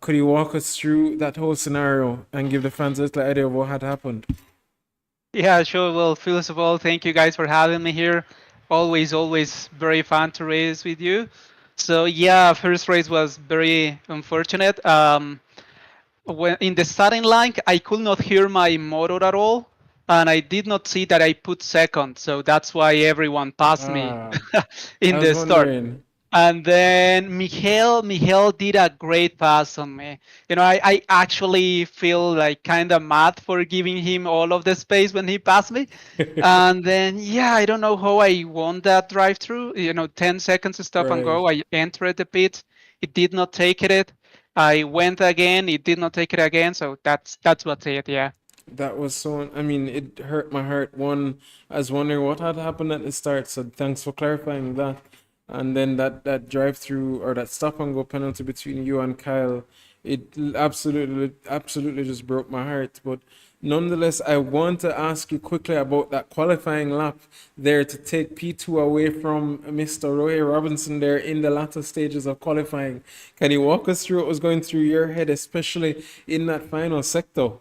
Could you walk us through that whole scenario and give the fans a little idea of what had happened?
Yeah, sure. Well, first of all, thank you guys for having me here. Always very fun to race with you. So yeah, first race was very unfortunate. When in the starting line, I could not hear my motor at all, and I did not see that I put second. So that's why everyone passed me
I
in
was
the start.
wondering.
And then Miguel did a great pass on me. I actually feel like kind of mad for giving him all of the space when he passed me. And then, yeah, I don't know how I won that drive through. 10 seconds to stop and go.
Right.
I entered the pit. It did not take it. I went again. It did not take it again. So that's what's it. Yeah.
That was so, I mean, it hurt my heart. One, I was wondering what had happened at the start, so thanks for clarifying that. And then that drive through or that stop and go penalty between you and Kyle, it absolutely just broke my heart. But nonetheless, I want to ask you quickly about that qualifying lap there to take P2 away from Mr. Roy Robinson there in the latter stages of qualifying. Can you walk us through what was going through your head, especially in that final sector?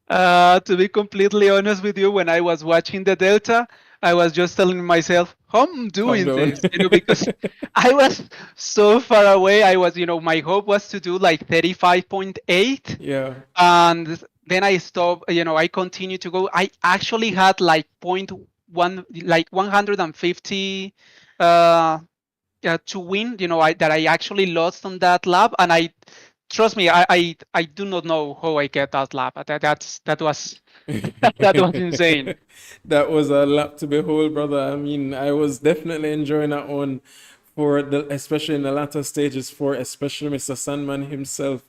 To be completely honest with you, when I was watching the Delta, I was just telling myself, how I'm doing
down.
this, because I was so far away. I was, my hope was to do like 35.8.
Yeah.
And then I stopped, I continued to go. I actually had like 150 to win, that I actually lost on that lap. And trust me, I do not know how I get that lap. That was that was insane.
That was a lap to behold, brother. I mean, I was definitely enjoying that one especially in the latter stages for especially Mr. Sandman himself,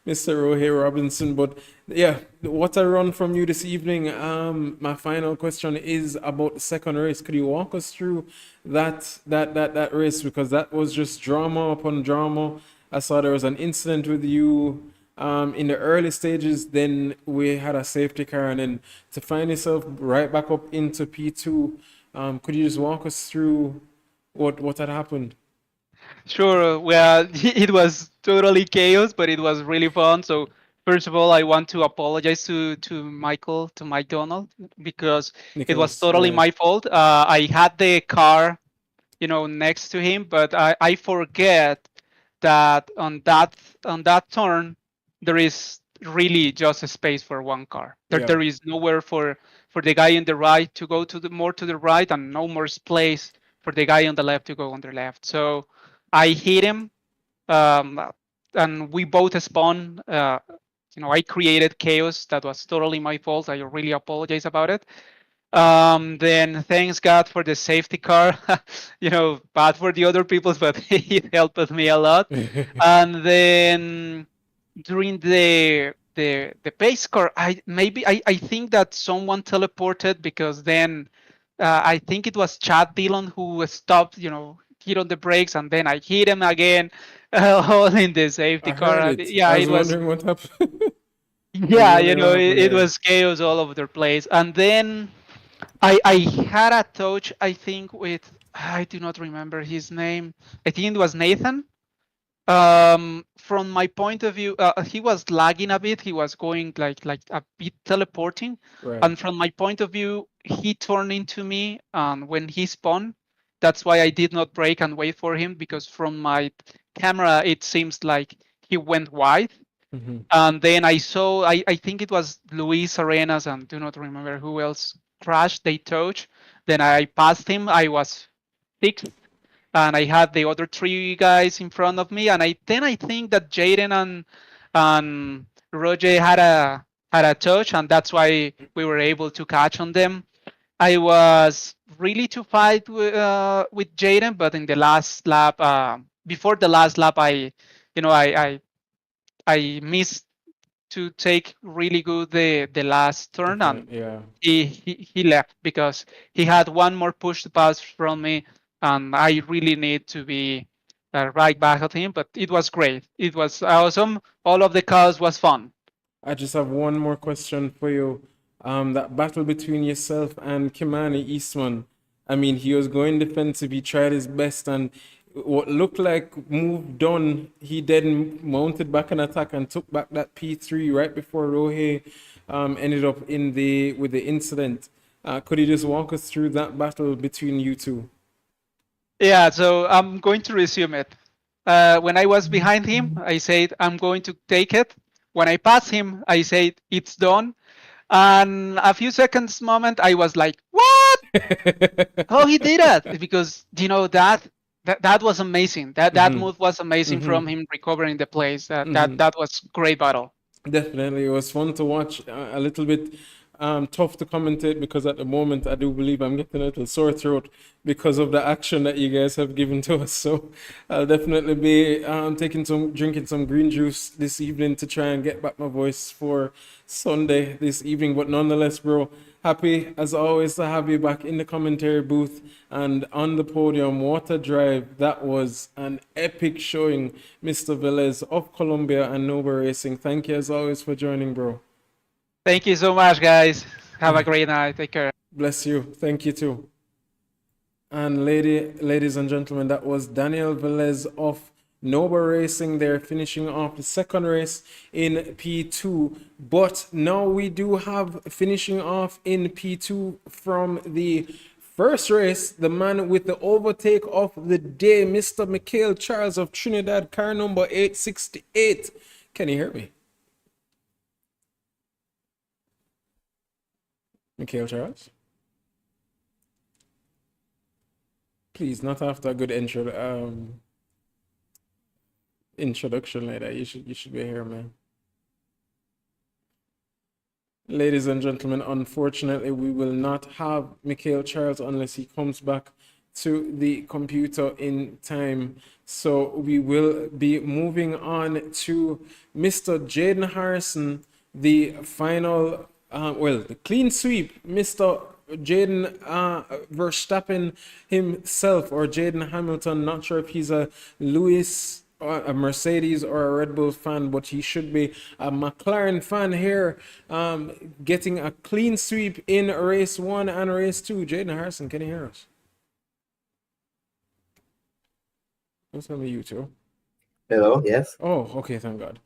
Mr. Rohey Robinson. But yeah, what a run from you this evening. My final question is about the second race. Could you walk us through that race, because that was just drama upon drama. I saw there was an incident with you in the early stages. Then we had a safety car, and then to find yourself right back up into P2. Could you just walk us through what had happened?
Sure. Well, it was totally chaos, but it was really fun. So first of all, I want to apologize to Mike Donald, because it was
Nicholas,
totally
yeah.
my fault. I had the car, next to him, but I forget that on that turn there is really just a space for one car.
Yeah.
There is nowhere for the guy on the right to go to the right, and no more space for the guy on the left to go on the left. So I hit him, and we both spun. I created chaos. That was totally my fault. I really apologize about it. Then thanks God for the safety car. Bad for the other people, but it helped me a lot. And then during the pace car, I think that someone teleported, because then I think it was Chad Dillon who stopped, hit on the brakes, and then I hit him again, all in the safety
I
car.
heard it.
Yeah,
I was
it was.
wondering what happened.
Yeah,
Wondering what happened
it
there.
was chaos all over the place. And then I had a touch, I think, with, I do not remember his name. I think it was Nathan. From my point of view, he was lagging a bit. He was going like a bit teleporting.
Right.
And from my point of view, he turned into me, and when he spun, that's why I did not brake and wait for him, because from my camera it seems like he went wide.
Mm-hmm.
And then I saw, I think it was Luis Arenas, and do not remember who else crashed. They touched. Then I passed him. I was sixth. and I had the other three guys in front of me, and I think that Jaden and Roger had a touch, and that's why we were able to catch on them. I was really to fight with Jaden, but in the last lap, before the last lap, you know, I missed to take really good the last turn, and
Yeah.
he left because he had one more push to pass from me, and I really need to be right back at him. But it was great. It was awesome. All of the cars was fun.
I just have one more question for you. That battle between yourself and Kimani Eastman. I mean, he was going defensive. He tried his best, and what looked like move done, he then mounted back an attack and took back that P3 right before Rohe ended up in the with the incident. Could you just walk us through that battle between you two?
Yeah, so I'm going to resume it. When I was behind him, I said I'm going to take it. When I passed him, I said it's done. And a few seconds moment, I was like, "What? How he did that?" Because that was amazing. That move was amazing from him recovering the place. That was great battle.
Definitely, it was fun to watch. A little bit tough to commentate because at the moment I do believe I'm getting a little sore throat because of the action that you guys have given to us. So I'll definitely be drinking some green juice this evening to try and get back my voice for Sunday this evening. But nonetheless, bro, happy as always to have you back in the commentary booth and on the podium. What a drive. That was an epic showing, Mr. Velez of Colombia and Nova Racing. Thank you as always for joining, bro.
Thank you so much, guys. Have a great night. Take care.
Bless you. Thank you too. And ladies and gentlemen, that was Daniel Velez of Nova Racing there, finishing off the second race in P2. But now we do have finishing off in P2 from the first race, the man with the overtake of the day, Mr. Mikhail Charles of Trinidad, car number 868. Can you hear me? Mikhail Charles? Please, not after a good introduction like that. You should be here, man. Ladies and gentlemen, unfortunately, we will not have Mikhail Charles unless he comes back to the computer in time. So we will be moving on to Mr. Jaden Harrison, the final, the clean sweep, Mr. Jaden Verstappen himself, or Jaden Hamilton. Not sure if he's a Lewis or a Mercedes or a Red Bull fan, but he should be a McLaren fan here, getting a clean sweep in race 1 and race 2. Jaden Harrison, can you hear us? Don't tell me you too.
Hello, yes.
Oh, okay, thank God.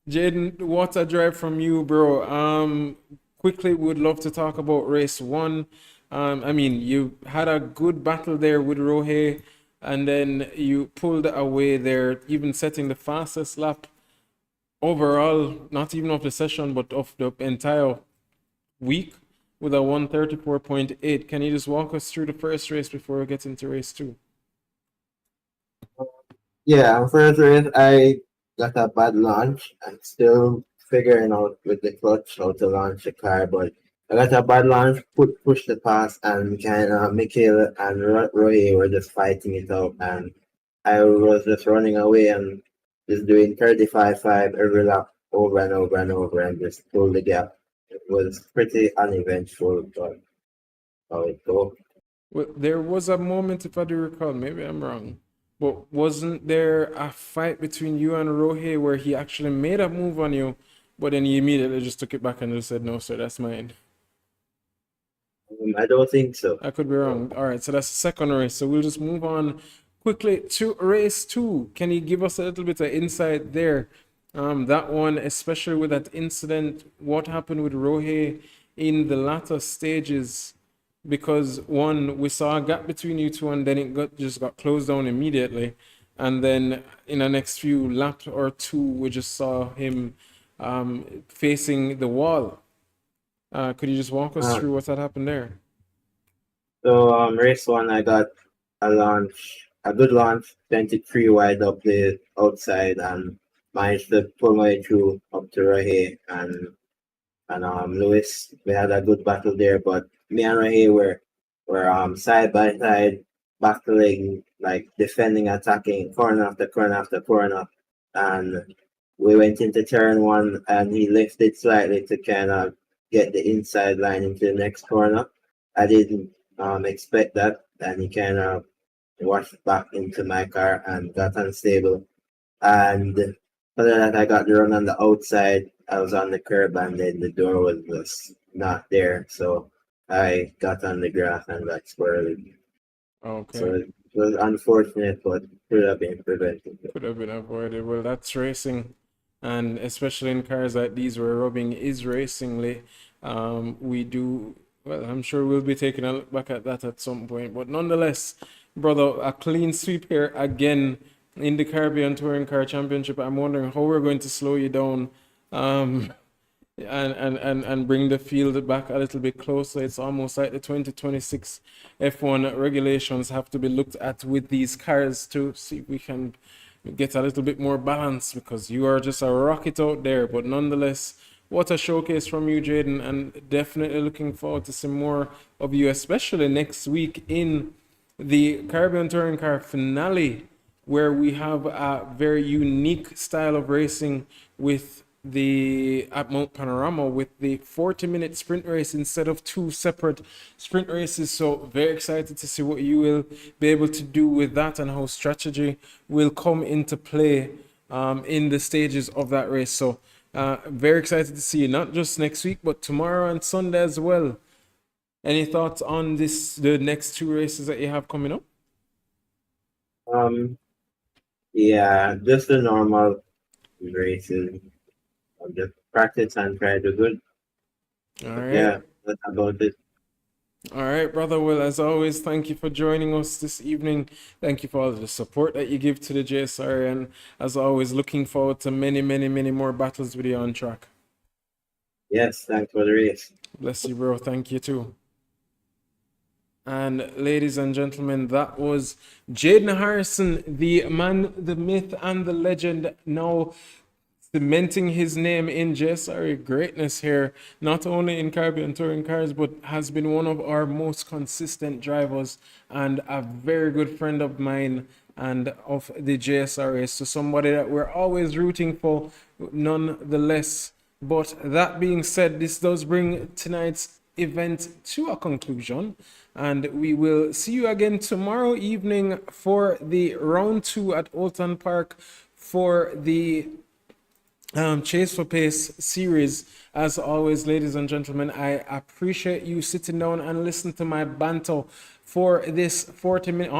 Jaden, what a drive from you, bro. Quickly, would love to talk about race 1. I mean, you had a good battle there with Rohe, and then you pulled away there, even setting the fastest lap overall, not even of the session, but of the entire week with a 134.8. Can you just walk us through the first race before we get into race 2?
Yeah, first race I got a bad launch. I'm still figuring out with the clutch how to launch the car, but I got a bad launch, push the pass, and kind of Mikhail and Roy were just fighting it out, and I was just running away and just doing 35.5 every lap over and over and over and just pull the gap. It was pretty uneventful, but how it go.
Well, there was a moment, if I do recall, maybe I'm wrong, but wasn't there a fight between you and Rohe where he actually made a move on you, but then he immediately just took it back and just said, "No, sir, that's mine"?
I don't think so.
I could be wrong. All right, so that's the second race. So we'll just move on quickly to race 2. Can you give us a little bit of insight there? That one, especially with that incident, what happened with Rohe in the latter stages? Because one, we saw a gap between you two, and then it just got closed down immediately. And then in the next few laps or two, we just saw him facing the wall. Could you just walk us through what had happened there?
So race 1 I got a good launch, 23 wide up the outside, and managed to pull my way through up to Rahe and Lewis. We had a good battle there, but me and Rahe were side by side, battling, like defending, attacking, corner after corner after corner, and we went into turn one, and he lifted slightly to kind of get the inside line into the next corner. I didn't expect that, and he kind of washed back into my car and got unstable. And after that, I got the run on the outside. I was on the curb, and then the door was just not there. So I got on the grass and got squirrely.
Okay.
So it was unfortunate, but could have been prevented.
Could have been avoided. Well, that's racing, and especially in cars like these where rubbing is racingly, we do. Well, I'm sure we'll be taking a look back at that at some point. But nonetheless, brother, a clean sweep here again in the Caribbean Touring Car Championship. I'm wondering how we're going to slow you down, and bring the field back a little bit closer. It's almost like the 2026 F1 regulations have to be looked at with these cars to see if we can get a little bit more balance, because you are just a rocket out there. But nonetheless, what a showcase from you, Jaden, and definitely looking forward to some more of you, especially next week in the Caribbean Touring Car finale, where we have a very unique style of racing with at Mount Panorama, with the 40-minute sprint race instead of 2 separate sprint races. So very excited to see what you will be able to do with that and how strategy will come into play in the stages of that race. So very excited to see you, not just next week, but tomorrow and Sunday as well. Any thoughts on the next 2 races that you have coming up?
Yeah, just the normal races. Just practice and try to do good.
All right.
Yeah, that's about it.
All right, brother. Well, as always, thank you for joining us this evening. Thank you for all the support that you give to the JSRA, and as always, looking forward to many, many, many more battles with you on track.
Yes, thanks for the race.
Bless you, bro. Thank you too. And ladies and gentlemen, that was Jaden Harrison, the man, the myth, and the legend, now cementing his name in JSRA greatness here, not only in Caribbean Touring Cars, but has been one of our most consistent drivers and a very good friend of mine and of the JSRA. So somebody that we're always rooting for, nonetheless. But that being said, this does bring tonight's event to a conclusion, and we will see you again tomorrow evening for the round 2 at Oulton Park for the Chase for Pace series. As always, ladies and gentlemen, I appreciate you sitting down and listening to my banter for this 40-minute,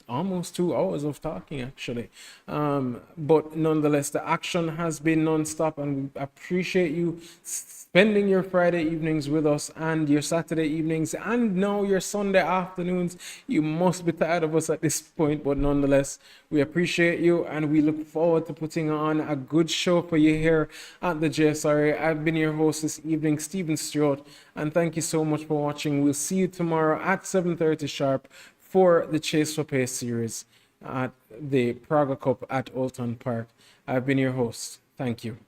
almost 2 hours of talking actually, but nonetheless, the action has been non-stop, and we appreciate you spending your Friday evenings with us and your Saturday evenings and now your Sunday afternoons. You must be tired of us at this point, but nonetheless, we appreciate you and we look forward to putting on a good show for you here at the JSRA. I've been your host this evening, Stephen Stewart, and thank you so much for watching. We'll see you tomorrow at 7:30 sharp for the Chase for Pace series at the Praga Cup at Oulton Park. I've been your host. Thank you.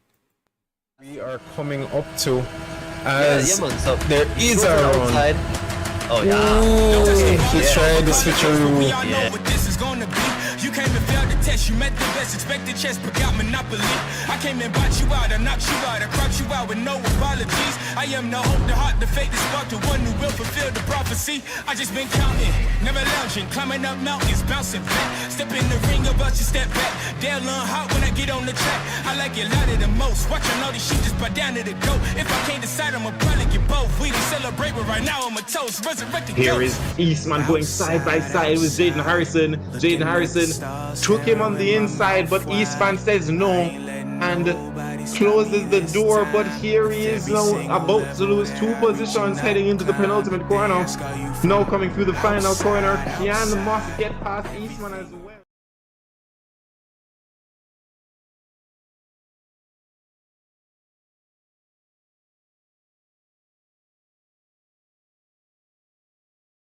We are coming up to as
man, so
there is a run.
outside. Oh yeah.
Let's try the switcheroo.
You came and failed the test, you met the best, expected chess, but got monopoly. I came and bought you out, I knocked you out, I cropped you out with no apologies. I am the hope, the heart, the fate, the spark, the one who will fulfill the prophecy. I just been counting, never lounging, climbing up mountains, bouncing back. Step in the ring, about you step back. They'll learn hot when I get on the track. I like it louder than most, watching all these sheep just bow down to the goat. If I can't decide, I'ma probably get both. We didn't celebrate, but right now I'm a toast, resurrected.
Here is Eastman going side by side with Jaden Harrison. Jaden Harrison took him on the inside, but Eastman says no and closes the door. But here he is now about to lose 2 positions heading into the penultimate corner. Now coming through the final corner, can Moss get past Eastman as well?